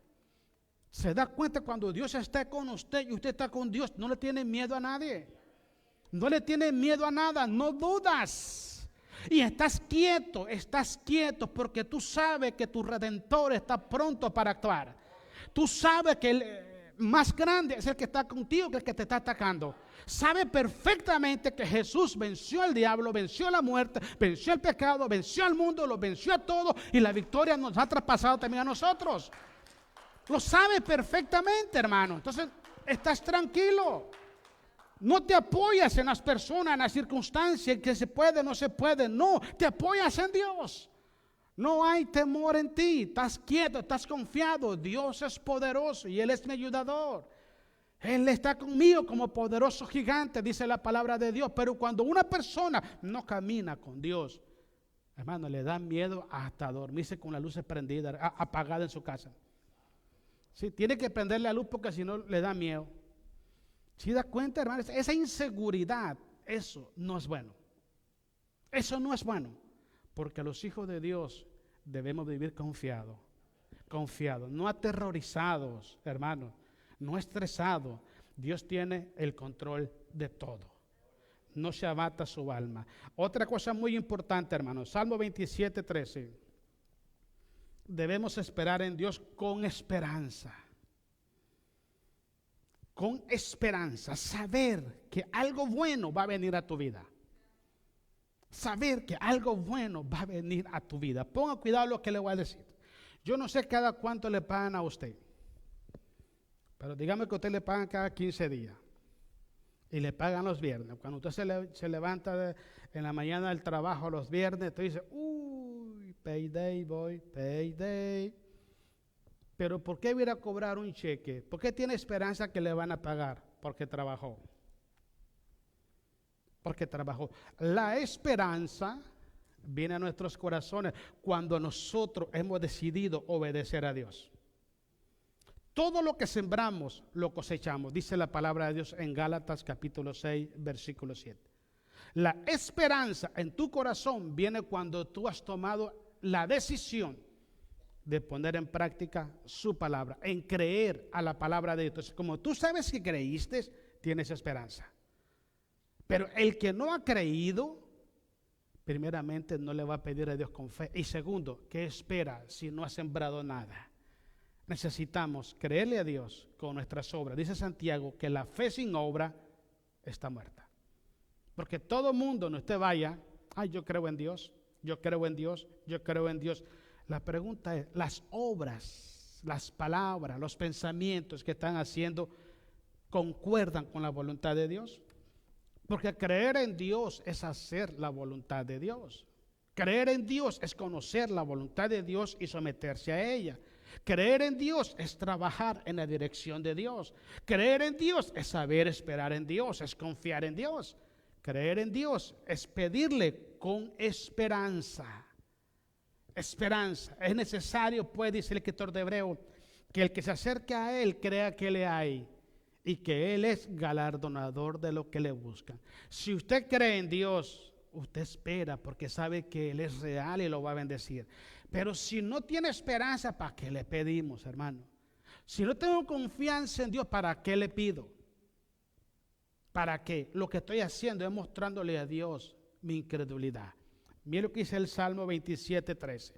Se da cuenta cuando Dios está con usted y usted está con Dios, no le tiene miedo a nadie. No le tienes miedo a nada, no dudas. Y estás quieto porque tú sabes que tu Redentor está pronto para actuar. Tú sabes que el más grande es el que está contigo que el que te está atacando. Sabe perfectamente que Jesús venció al diablo, venció la muerte, venció el pecado, venció al mundo, lo venció a todo y la victoria nos ha traspasado también a nosotros. Lo sabe perfectamente, hermano. Entonces, estás tranquilo. No te apoyas en las personas, en las circunstancias, que se puede, no se puede. No, te apoyas en Dios. No hay temor en ti. Estás quieto, estás confiado. Dios es poderoso y Él es mi ayudador. Él está conmigo como poderoso gigante, dice la palabra de Dios. Pero cuando una persona no camina con Dios, hermano, le da miedo hasta dormirse con las luces prendidas, apagadas en su casa. Sí, tiene que prenderle la luz porque si no le da miedo. ¿Se da cuenta, hermanos? Esa inseguridad, eso no es bueno. Eso no es bueno. Porque los hijos de Dios debemos vivir confiados. No aterrorizados, hermanos. No estresados. Dios tiene el control de todo. No se abata su alma. Otra cosa muy importante, hermanos. Salmo 27:13. debemos esperar en Dios con esperanza. Con esperanza, saber que algo bueno va a venir a tu vida. Saber que algo bueno va a venir a tu vida. Ponga cuidado lo que le voy a decir. Yo no sé cada cuánto le pagan a usted, pero dígame que a usted le pagan cada 15 días y le pagan los viernes. Cuando usted se levanta en la mañana del trabajo los viernes, usted dice, uy, payday boy, payday. Pero ¿por qué ir a cobrar un cheque? ¿Por qué tiene esperanza que le van a pagar? Porque trabajó. Porque trabajó. La esperanza viene a nuestros corazones cuando nosotros hemos decidido obedecer a Dios. Todo lo que sembramos lo cosechamos, dice la palabra de Dios en Gálatas capítulo 6, versículo 7. La esperanza en tu corazón viene cuando tú has tomado la decisión de poner en práctica su palabra, en creer a la palabra de Dios. Entonces, como tú sabes que creíste, tienes esperanza. Pero el que no ha creído, primeramente no le va a pedir a Dios con fe. Y segundo, ¿qué espera si no ha sembrado nada? Necesitamos creerle a Dios con nuestras obras. Dice Santiago que la fe sin obra está muerta. Porque todo mundo, no usted vaya, ay, yo creo en Dios, yo creo en Dios, yo creo en Dios. La pregunta es, las obras, las palabras, los pensamientos que están haciendo, ¿concuerdan con la voluntad de Dios? Porque creer en Dios es hacer la voluntad de Dios. Creer en Dios es conocer la voluntad de Dios y someterse a ella. Creer en Dios es trabajar en la dirección de Dios. Creer en Dios es saber esperar en Dios, es confiar en Dios. Creer en Dios es pedirle con esperanza. Esperanza. Es necesario, pues, dice el escritor de Hebreo, que el que se acerque a Él crea que le hay y que Él es galardonador de lo que le buscan. Si usted cree en Dios, usted espera porque sabe que Él es real y lo va a bendecir. Pero si no tiene esperanza, ¿para qué le pedimos, hermano? Si no tengo confianza en Dios, ¿para qué le pido? ¿Para qué? Lo que estoy haciendo es mostrándole a Dios mi incredulidad. Mira lo que dice el Salmo 27:13.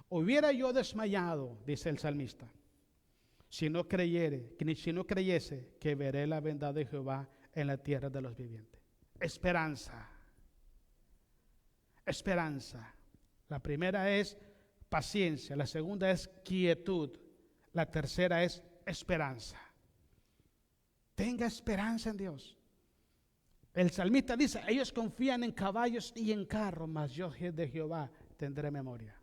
Hubiera yo desmayado, dice el salmista, si no creyese que veré la bondad de Jehová en la tierra de los vivientes. Esperanza. Esperanza. La primera es paciencia, la segunda es quietud, la tercera es esperanza. Tenga esperanza en Dios. El salmista dice, ellos confían en caballos y en carros, mas yo de Jehová tendré memoria.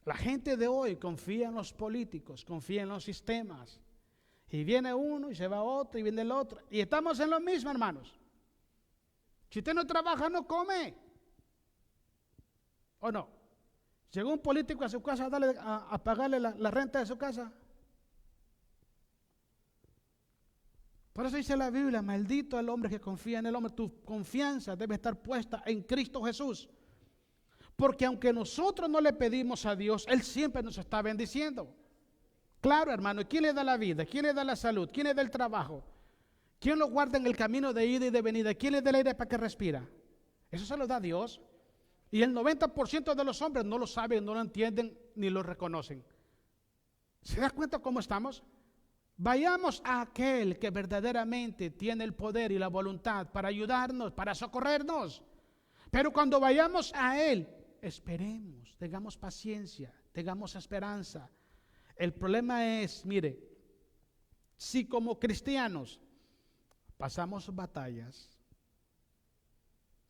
La gente de hoy confía en los políticos, confía en los sistemas. Y viene uno y se va otro y viene el otro. Y estamos en lo mismo, hermanos. Si usted no trabaja, no come. ¿O no? Llegó un político a su casa a pagarle la renta de su casa. Por eso dice la Biblia, maldito el hombre que confía en el hombre. Tu confianza debe estar puesta en Cristo Jesús. Porque aunque nosotros no le pedimos a Dios, Él siempre nos está bendiciendo. Claro, hermano, ¿quién le da la vida? ¿Quién le da la salud? ¿Quién le da el trabajo? ¿Quién lo guarda en el camino de ida y de venida? ¿Quién le da el aire para que respira? Eso se lo da Dios. Y el 90% de los hombres no lo saben, no lo entienden, ni lo reconocen. ¿Se da cuenta cómo estamos? Vayamos a aquel que verdaderamente tiene el poder y la voluntad para ayudarnos, para socorrernos. Pero cuando vayamos a Él, esperemos, tengamos paciencia, tengamos esperanza. El problema es, mire, si como cristianos pasamos batallas,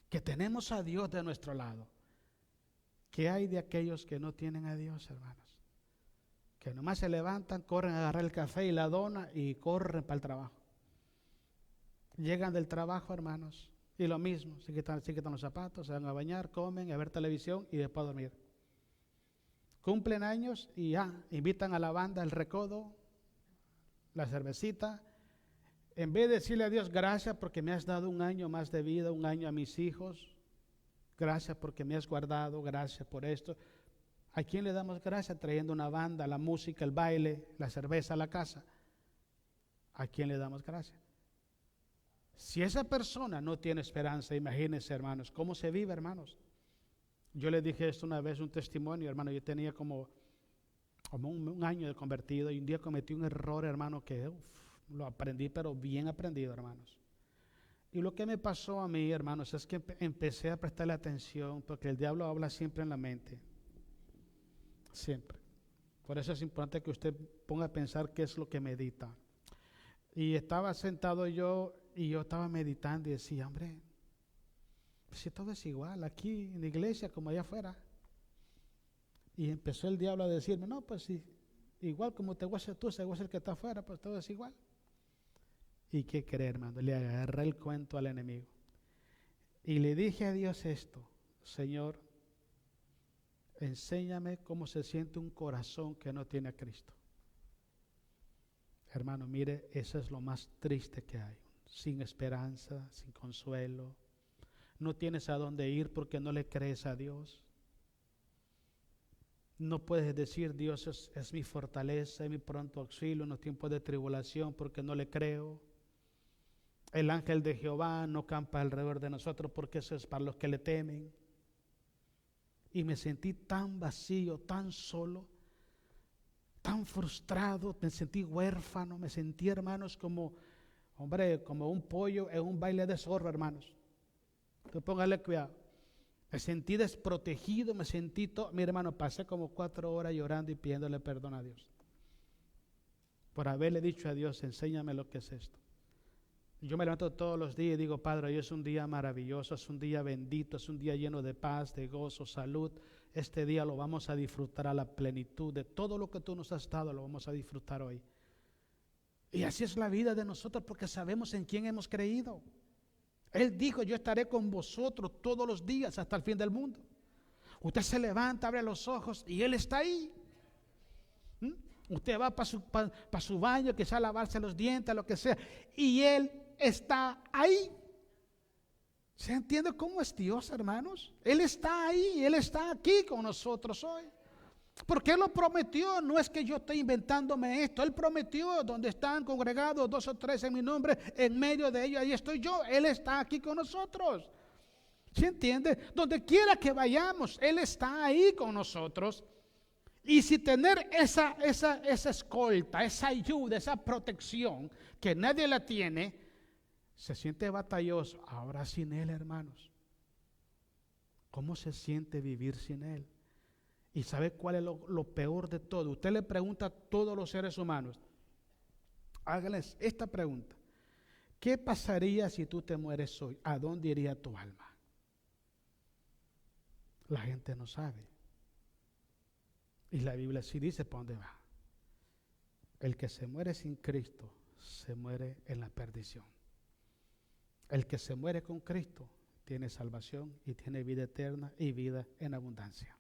que tenemos a Dios de nuestro lado, ¿qué hay de aquellos que no tienen a Dios, hermanos? Que nomás se levantan, corren a agarrar el café y la dona y corren para el trabajo. Llegan del trabajo, hermanos, y lo mismo, se quitan los zapatos, se van a bañar, comen, a ver televisión y después a dormir. Cumplen años y invitan a la banda, el recodo, la cervecita. En vez de decirle a Dios, gracias porque me has dado un año más de vida, un año a mis hijos, gracias porque me has guardado, gracias por esto. ¿A quién le damos gracias? Trayendo una banda, la música, el baile, la cerveza a la casa. ¿A quién le damos gracias? Si esa persona no tiene esperanza, imagínense, hermanos, ¿cómo se vive, hermanos? Yo le dije esto una vez, un testimonio, hermano. Yo tenía como como un año de convertido, y un día cometí un error, hermano, que lo aprendí, pero bien aprendido, hermanos. Y lo que me pasó a mí, hermanos, es que empecé a prestarle atención, porque el diablo habla siempre en la mente, siempre. Por eso es importante que usted ponga a pensar qué es lo que medita. Y estaba sentado yo, y yo estaba meditando y decía, hombre, si todo es igual, aquí en la iglesia como allá afuera. Y empezó el diablo a decirme, no, pues sí, igual como te goces tú, se goza el que está afuera, pues todo es igual. ¿Y qué creer, hermano? Le agarré el cuento al enemigo. Y le dije a Dios esto, Señor, enséñame cómo se siente un corazón que no tiene a Cristo. Hermano, mire, eso es lo más triste que hay. Sin esperanza, sin consuelo. No tienes a dónde ir porque no le crees a Dios. No puedes decir, Dios es mi fortaleza, es mi pronto auxilio en los tiempos de tribulación porque no le creo. El ángel de Jehová no campa alrededor de nosotros porque eso es para los que le temen. Y me sentí tan vacío, tan solo, tan frustrado, me sentí huérfano, me sentí, hermanos, como, hombre, como un pollo en un baile de zorro, hermanos. Entonces póngale cuidado. Me sentí desprotegido, me sentí todo. Mi hermano, pasé como 4 horas llorando y pidiéndole perdón a Dios. Por haberle dicho a Dios, enséñame lo que es esto. Yo me levanto todos los días y digo, Padre, hoy es un día maravilloso, es un día bendito, es un día lleno de paz, de gozo, salud. Este día lo vamos a disfrutar a la plenitud de todo lo que tú nos has dado, lo vamos a disfrutar hoy. Y así es la vida de nosotros porque sabemos en quién hemos creído. Él dijo, yo estaré con vosotros todos los días hasta el fin del mundo. Usted se levanta, abre los ojos y Él está ahí. Usted va para su baño, quizá a lavarse los dientes, lo que sea, y Él está ahí. ¿Se entiende cómo es Dios, hermanos? Él está ahí, Él está aquí con nosotros hoy. Porque Él lo prometió, no es que yo esté inventándome esto. Él prometió, donde están congregados 2 o 3 en mi nombre, en medio de ellos, ahí estoy yo. Él está aquí con nosotros. ¿Se entiende? Donde quiera que vayamos, Él está ahí con nosotros. Y si tener esa escolta, esa ayuda, esa protección, que nadie la tiene, se siente batalloso. Ahora sin Él, hermanos, ¿cómo se siente vivir sin Él? ¿Y sabe cuál es lo peor de todo? Usted le pregunta a todos los seres humanos, háganles esta pregunta: ¿qué pasaría si tú te mueres hoy? ¿A dónde iría tu alma? La gente no sabe. Y la Biblia sí dice para dónde va. El que se muere sin Cristo se muere en la perdición. El que se muere con Cristo tiene salvación y tiene vida eterna y vida en abundancia.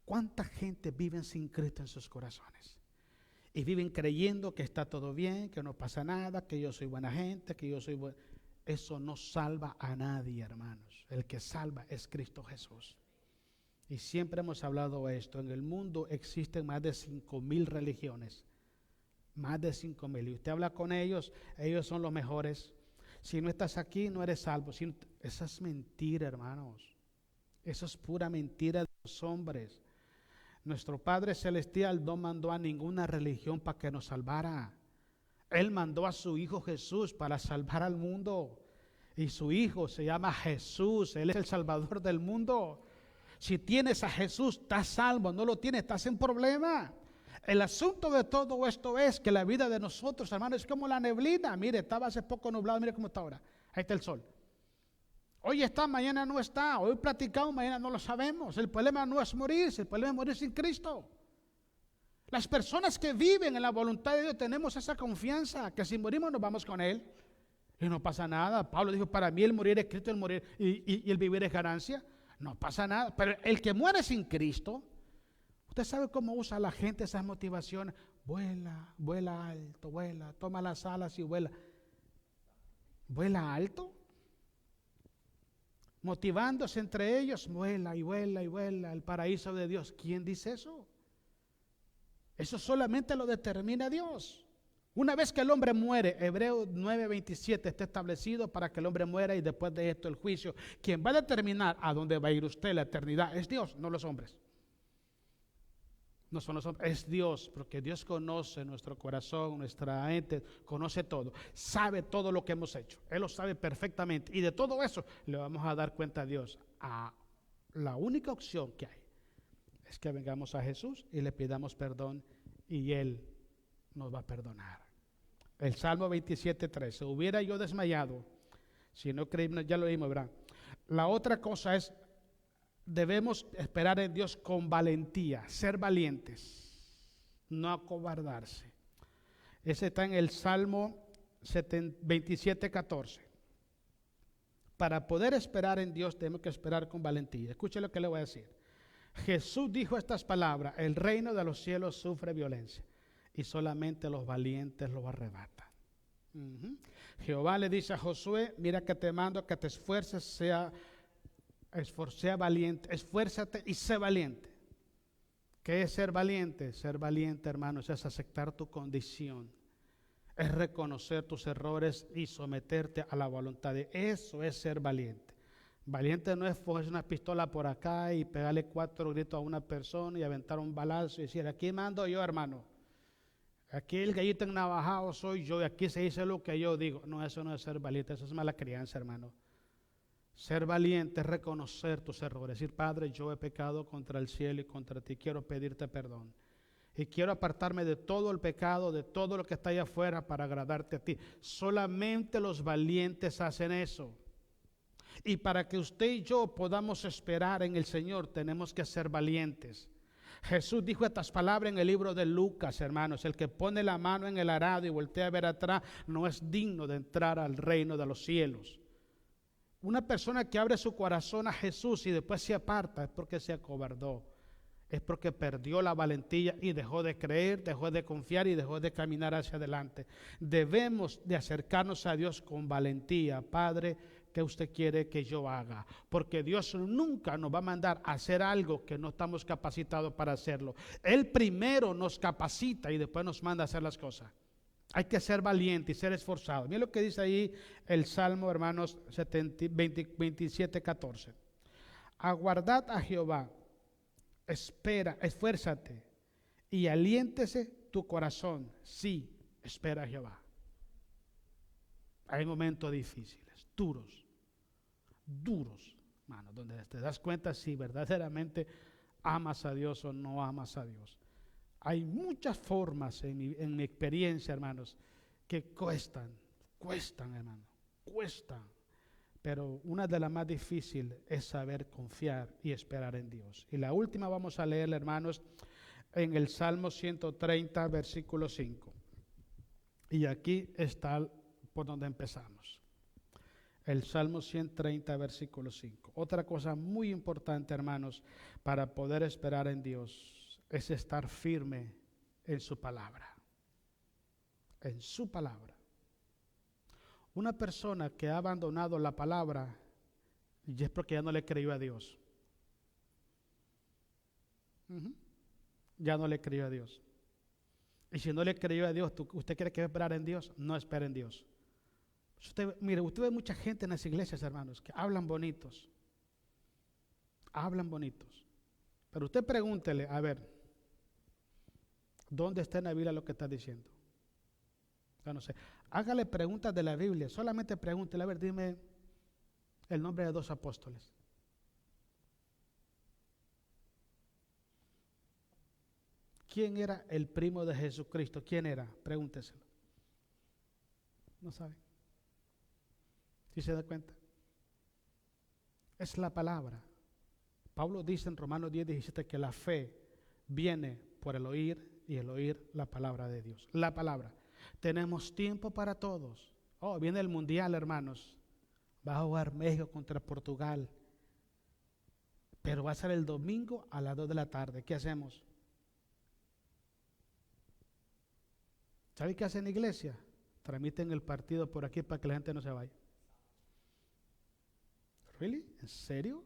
¿Cuánta gente vive sin Cristo en sus corazones? Y viven creyendo que está todo bien, que no pasa nada, que yo soy buena gente, que yo soy bueno. Eso no salva a nadie, hermanos. El que salva es Cristo Jesús. Y siempre hemos hablado esto. En el mundo existen más de 5,000 religiones. Más de 5,000. Y usted habla con ellos, ellos son los mejores. Si no estás aquí, no eres salvo. Esa es mentira, hermanos. Eso es pura mentira de los hombres. Nuestro Padre Celestial no mandó a ninguna religión para que nos salvara. Él mandó a su Hijo Jesús para salvar al mundo. Y su Hijo se llama Jesús. Él es el Salvador del mundo. Si tienes a Jesús, estás salvo. No lo tienes, estás en problema. El asunto de todo esto es que la vida de nosotros, hermanos, es como la neblina. Mire, estaba hace poco nublado, mire cómo está ahora. Ahí está el sol. Hoy está, mañana no está. Hoy platicamos, mañana no lo sabemos. El problema no es morirse, el problema es morir sin Cristo. Las personas que viven en la voluntad de Dios tenemos esa confianza que si morimos nos vamos con Él y no pasa nada. Pablo dijo, para mí el morir es Cristo, el morir y el vivir es ganancia. No pasa nada. Pero el que muere sin Cristo, usted sabe cómo usa la gente esas motivaciones. Vuela, vuela alto, vuela, toma las alas y vuela. ¿Vuela alto? Motivándose entre ellos, vuela y vuela y vuela al paraíso de Dios. ¿Quién dice eso? Eso solamente lo determina Dios. Una vez que el hombre muere, Hebreos 9:27 está establecido para que el hombre muera y después de esto el juicio. Quien va a determinar a dónde va a ir usted la eternidad es Dios, no los hombres. No son nosotros, es Dios, porque Dios conoce nuestro corazón, nuestra mente, conoce todo, sabe todo lo que hemos hecho. Él lo sabe perfectamente. Y de todo eso le vamos a dar cuenta a Dios. La única opción que hay es que vengamos a Jesús y le pidamos perdón y Él nos va a perdonar. El Salmo 27:13. Hubiera yo desmayado si no creímos, ya lo vimos, ¿verdad? La otra cosa es, debemos esperar en Dios con valentía, ser valientes, no acobardarse. Ese está en el Salmo 27:14. Para poder esperar en Dios tenemos que esperar con valentía. Escuche lo que le voy a decir. Jesús dijo estas palabras: el reino de los cielos sufre violencia y solamente los valientes lo arrebatan. Jehová le dice a Josué: mira que te mando que te esfuerces, sea valiente, esfuérzate y sé valiente. ¿Qué es ser valiente? Ser valiente, hermanos, es aceptar tu condición, es reconocer tus errores y someterte a la voluntad de eso. Es ser valiente. Valiente no es coger una pistola por acá y pegarle 4 gritos a una persona y aventar un balazo y decir: aquí mando yo, hermano, aquí el gallito navajado soy yo y aquí se dice lo que yo digo. No, eso no es ser valiente, eso es mala crianza, hermano. Ser valiente es reconocer tus errores, decir: Padre, yo he pecado contra el cielo y contra ti, quiero pedirte perdón. Y quiero apartarme de todo el pecado, de todo lo que está allá afuera para agradarte a ti. Solamente los valientes hacen eso. Y para que usted y yo podamos esperar en el Señor, tenemos que ser valientes. Jesús dijo estas palabras en el libro de Lucas, hermanos: el que pone la mano en el arado y voltea a ver atrás no es digno de entrar al reino de los cielos. Una persona que abre su corazón a Jesús y después se aparta es porque se acobardó, es porque perdió la valentía y dejó de creer, dejó de confiar y dejó de caminar hacia adelante. Debemos de acercarnos a Dios con valentía. Padre, ¿qué usted quiere que yo haga? Porque Dios nunca nos va a mandar a hacer algo que no estamos capacitados para hacerlo. Él primero nos capacita y después nos manda a hacer las cosas. Hay que ser valiente y ser esforzado. Miren lo que dice ahí el Salmo, hermanos, 27:14. Aguardad a Jehová, espera, esfuérzate y aliéntese tu corazón. Sí, espera a Jehová. Hay momentos difíciles, duros, hermano, donde te das cuenta si verdaderamente amas a Dios o no amas a Dios. Hay muchas formas en mi experiencia, hermanos, que cuestan, hermano, cuestan. Pero una de las más difíciles es saber confiar y esperar en Dios. Y la última vamos a leer, hermanos, en el Salmo 130, versículo 5. Y aquí está por donde empezamos. El Salmo 130, versículo 5. Otra cosa muy importante, hermanos, para poder esperar en Dios es estar firme en su palabra. En su palabra. Una persona que ha abandonado la palabra y es porque ya no le creyó a Dios. Ya no le creyó a Dios. Y si no le creyó a Dios, ¿usted quiere que esperar en Dios? No espere en Dios. Usted ve mucha gente en las iglesias, hermanos, que hablan bonitos. Hablan bonitos. Pero usted pregúntele, a ver, ¿dónde está en la Biblia lo que está diciendo? Yo no sé. Hágale preguntas de la Biblia. Solamente pregúntele, a ver, dime el nombre de 2 apóstoles. ¿Quién era el primo de Jesucristo? ¿Quién era? Pregúnteselo. No sabe. ¿Sí se da cuenta? Es la palabra. Pablo dice en Romanos 10:17 que la fe viene por el oír y el oír la palabra de Dios. La palabra. Tenemos tiempo para todos. Oh, viene el mundial, hermanos. Va a jugar México contra Portugal. Pero va a ser el domingo a las 2 de la tarde. ¿Qué hacemos? ¿Sabe qué hacen en la iglesia? Transmiten el partido por aquí para que la gente no se vaya. ¿Really? ¿En serio?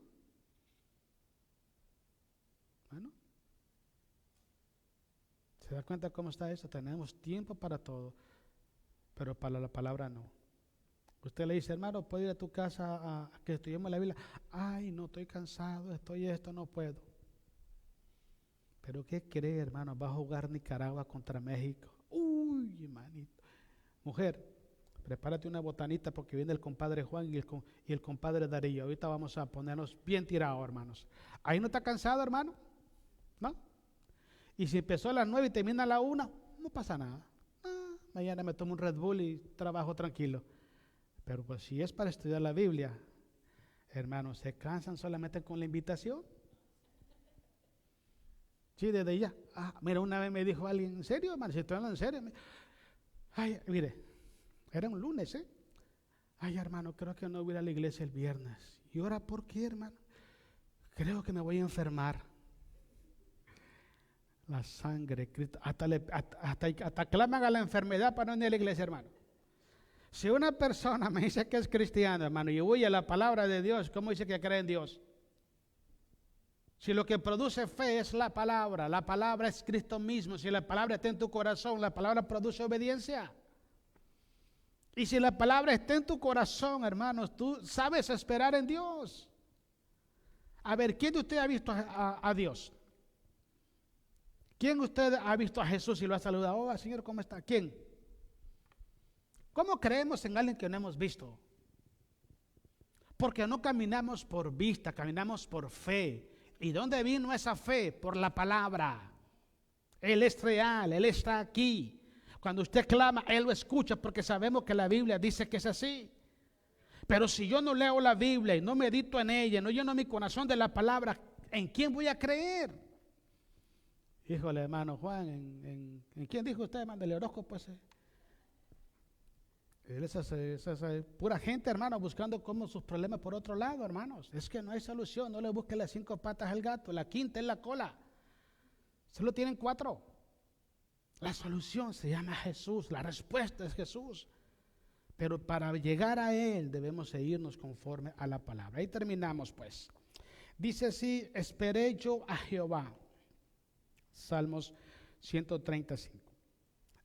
Bueno. ¿Se da cuenta cómo está eso? Tenemos tiempo para todo, pero para la palabra no. Usted le dice, hermano, ¿puedo ir a tu casa a que estudiemos la Biblia? Ay, no, estoy cansado, esto, no puedo. Pero ¿qué cree, hermano? Va a jugar Nicaragua contra México. Uy, hermanito. Mujer, prepárate una botanita porque viene el compadre Juan y el compadre Darío. Ahorita vamos a ponernos bien tirados, hermanos. ¿Ahí no está cansado, hermano? ¿No? Y si empezó a las 9 y termina a la 1, no pasa nada. Mañana me tomo un Red Bull y trabajo tranquilo. Pero pues si es para estudiar la Biblia, hermanos, ¿se cansan solamente con la invitación? Sí, desde ya. Mira, una vez me dijo alguien, ¿en serio, hermano? Si estoy hablando en serio. Ay, mire, era un lunes, ¿eh? Ay, hermano, creo que no voy a ir a la iglesia el viernes. ¿Y ahora por qué, hermano? Creo que me voy a enfermar. La sangre, Cristo, hasta claman a la enfermedad para no ir a la iglesia, hermano. Si una persona me dice que es cristiano, hermano, y huye a la palabra de Dios, ¿cómo dice que cree en Dios? Si lo que produce fe es la palabra es Cristo mismo. Si la palabra está en tu corazón, la palabra produce obediencia. Y si la palabra está en tu corazón, hermanos, tú sabes esperar en Dios. A ver, ¿quién de ustedes ha visto a Dios? ¿Quién de ustedes ha visto a Jesús y lo ha saludado? Oh, Señor, ¿cómo está? ¿Quién? ¿Cómo creemos en alguien que no hemos visto? Porque no caminamos por vista, caminamos por fe. ¿Y dónde vino esa fe? Por la palabra. Él es real, Él está aquí. Cuando usted clama, Él lo escucha porque sabemos que la Biblia dice que es así. Pero si yo no leo la Biblia y no medito en ella, no lleno mi corazón de la palabra, ¿en quién voy a creer? Híjole, hermano Juan, ¿en quién dijo usted, hermano, del horóscopo ese? Esa pura gente, hermano, buscando como sus problemas por otro lado, hermanos. Es que no hay solución. No le busque las 5 patas al gato, la quinta es la cola. Solo tienen 4. La solución se llama Jesús, la respuesta es Jesús. Pero para llegar a Él debemos seguirnos conforme a la palabra. Ahí terminamos, pues. Dice así: esperé yo a Jehová. Salmos 135.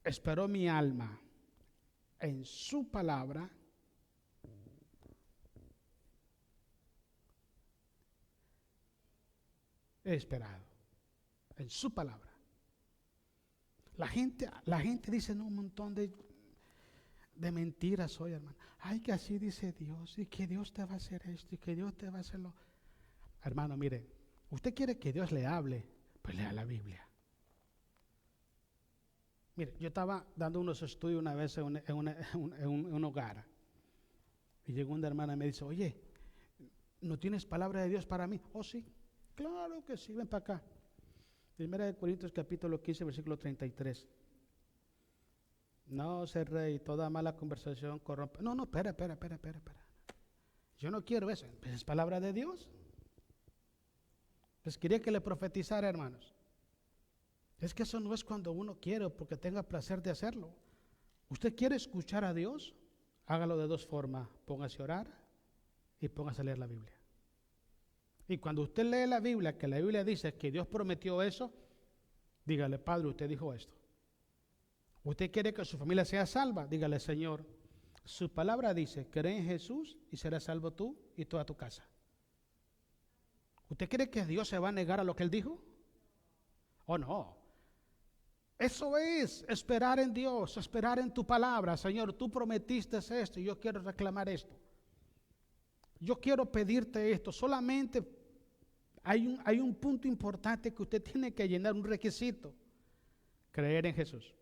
Esperó mi alma en su palabra. He esperado en su palabra. La gente dice un montón de mentiras hoy, hermano. Ay, que así dice Dios, y que Dios te va a hacer esto, y que Dios te va a hacer lo. Hermano, mire, usted quiere que Dios le hable, pues lea la Biblia. Mire, yo estaba dando unos estudios una vez en un hogar, y llegó una hermana y me dice: oye, ¿no tienes palabra de Dios para mí? Oh, sí, claro que sí, ven para acá. Primera de Corintios capítulo 15, versículo 33. No, ser rey, toda mala conversación corrompe. No, espera. Yo no quiero eso. ¿Es palabra de Dios? Pues quería que le profetizara, hermanos. Es que eso no es cuando uno quiere porque tenga placer de hacerlo. ¿Usted quiere escuchar a Dios? Hágalo de 2 formas. Póngase a orar y póngase a leer la Biblia. Y cuando usted lee la Biblia, que la Biblia dice que Dios prometió eso, dígale: Padre, usted dijo esto. ¿Usted quiere que su familia sea salva? Dígale: Señor, su palabra dice, cree en Jesús y serás salvo tú y toda tu casa. ¿Usted cree que Dios se va a negar a lo que Él dijo? ¿O no? Eso es esperar en Dios, esperar en tu palabra. Señor, tú prometiste esto y yo quiero reclamar esto. Yo quiero pedirte esto. Solamente hay un punto importante que usted tiene que llenar, un requisito: creer en Jesús.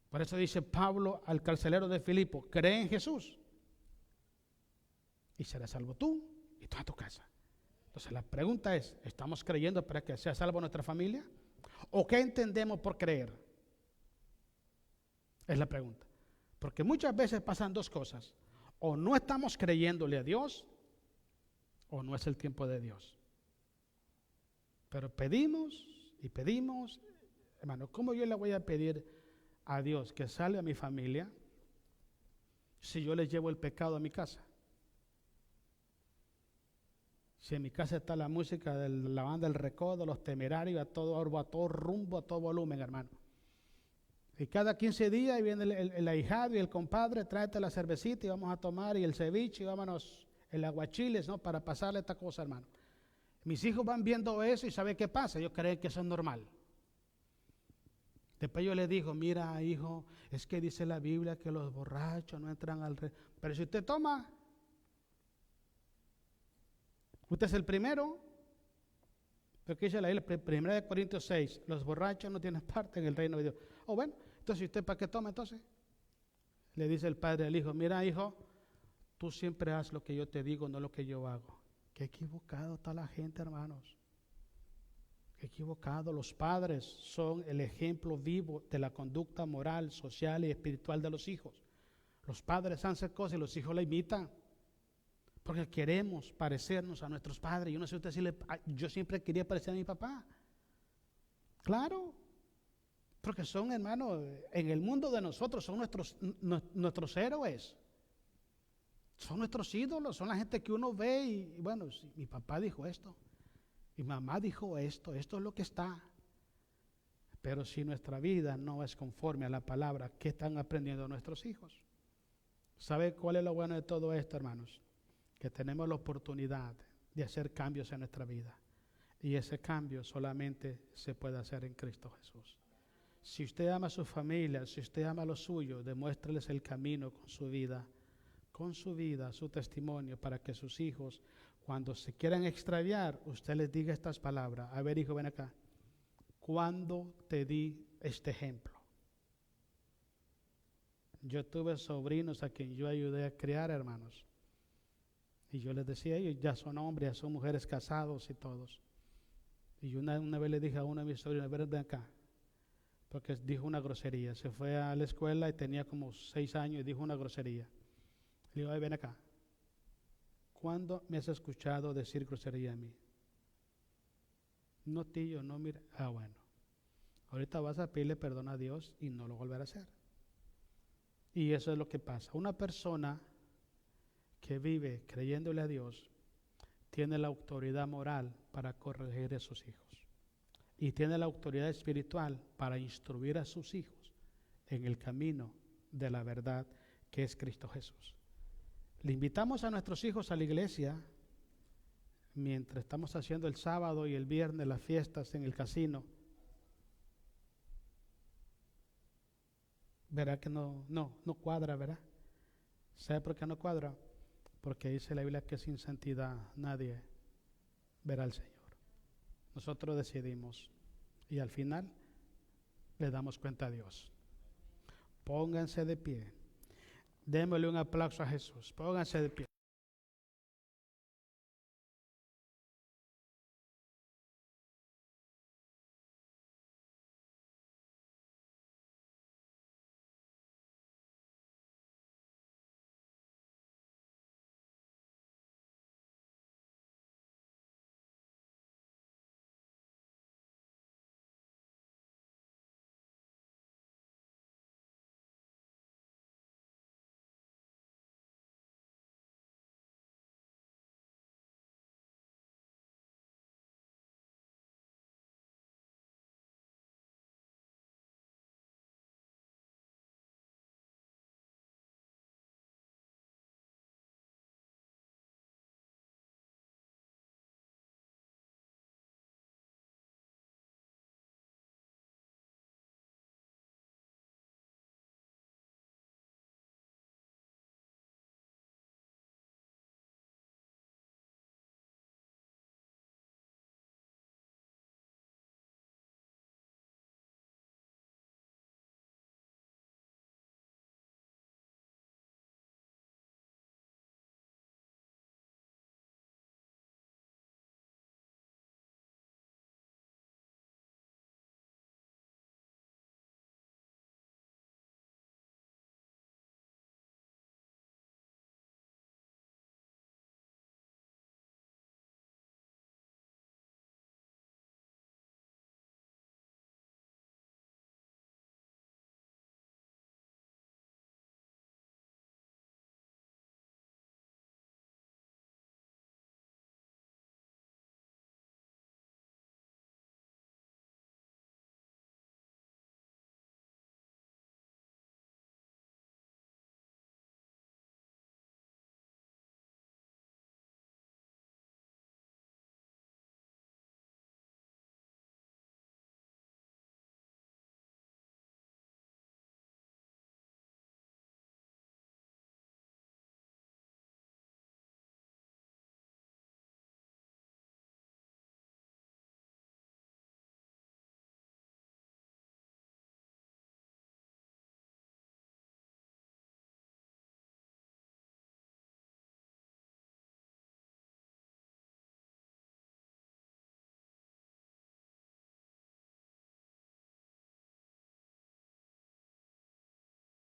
Por eso dice Pablo al carcelero de Filipo: cree en Jesús y serás salvo tú y toda tu casa. Entonces la pregunta es: ¿estamos creyendo para que sea salvo nuestra familia? ¿O qué entendemos por creer? Es la pregunta. Porque muchas veces pasan 2 cosas: o no estamos creyéndole a Dios, o no es el tiempo de Dios. Pero pedimos y pedimos. Hermano, ¿cómo yo le voy a pedir a Dios que salve a mi familia si yo les llevo el pecado a mi casa? Si en mi casa está la música de la banda El Recodo, Los Temerarios, a todo rumbo, a todo volumen, hermano. Y cada 15 días viene el ahijado y el compadre: tráete la cervecita y vamos a tomar, y el ceviche y vámonos, el aguachiles, ¿no? Para pasarle esta cosa, hermano. Mis hijos van viendo eso y ¿saben qué pasa? Ellos creen que eso es normal. Después yo le digo, mira, hijo, es que dice la Biblia que los borrachos no entran al reino. Pero si usted toma, usted es el primero. Porque dice la Biblia, 1 Corintios 6, los borrachos no tienen parte en el reino de Dios. Oh, bueno, entonces ¿usted para qué toma entonces? Le dice el padre al hijo, mira, hijo, tú siempre haz lo que yo te digo, no lo que yo hago. Qué equivocado está la gente, hermanos. Qué equivocado. Los padres son el ejemplo vivo de la conducta moral, social y espiritual de los hijos. Los padres hacen cosas y los hijos la imitan. Porque queremos parecernos a nuestros padres. Yo no sé usted si yo siempre quería parecer a mi papá. Claro. Porque son, hermanos, en el mundo de nosotros, son nuestros héroes. Son nuestros ídolos, son la gente que uno ve y bueno, si mi papá dijo esto, mi mamá dijo esto es lo que está. Pero si nuestra vida no es conforme a la palabra, ¿qué están aprendiendo nuestros hijos? ¿Sabe cuál es lo bueno de todo esto, hermanos? Que tenemos la oportunidad de hacer cambios en nuestra vida. Y ese cambio solamente se puede hacer en Cristo Jesús. Si usted ama a su familia, si usted ama a los suyos, demuéstreles el camino con su vida, su testimonio, para que sus hijos, cuando se quieran extraviar, usted les diga estas palabras. A ver, hijo, ven acá. ¿Cuándo te di este ejemplo? Yo tuve sobrinos a quien yo ayudé a criar, hermanos. Y yo les decía, ellos ya son hombres, ya son mujeres casados y todos. Y una vez le dije a uno de mis sobrinos, ven acá, porque dijo una grosería. Se fue a la escuela y tenía como 6 años y dijo una grosería. Le digo, ven acá. ¿Cuándo me has escuchado decir grosería a mí? No, tío, no, mira. Ah, bueno. Ahorita vas a pedirle perdón a Dios y no lo volverás a hacer. Y eso es lo que pasa. Una persona que vive creyéndole a Dios tiene la autoridad moral para corregir a sus hijos. Y tiene la autoridad espiritual para instruir a sus hijos en el camino de la verdad que es Cristo Jesús. Le invitamos a nuestros hijos a la iglesia mientras estamos haciendo el sábado y el viernes las fiestas en el casino. Verá que no cuadra, ¿verdad? ¿Sabe por qué no cuadra? Porque dice la Biblia que sin santidad nadie verá al Señor. Nosotros decidimos y al final le damos cuenta a Dios. Pónganse de pie. Démosle un aplauso a Jesús. Pónganse de pie.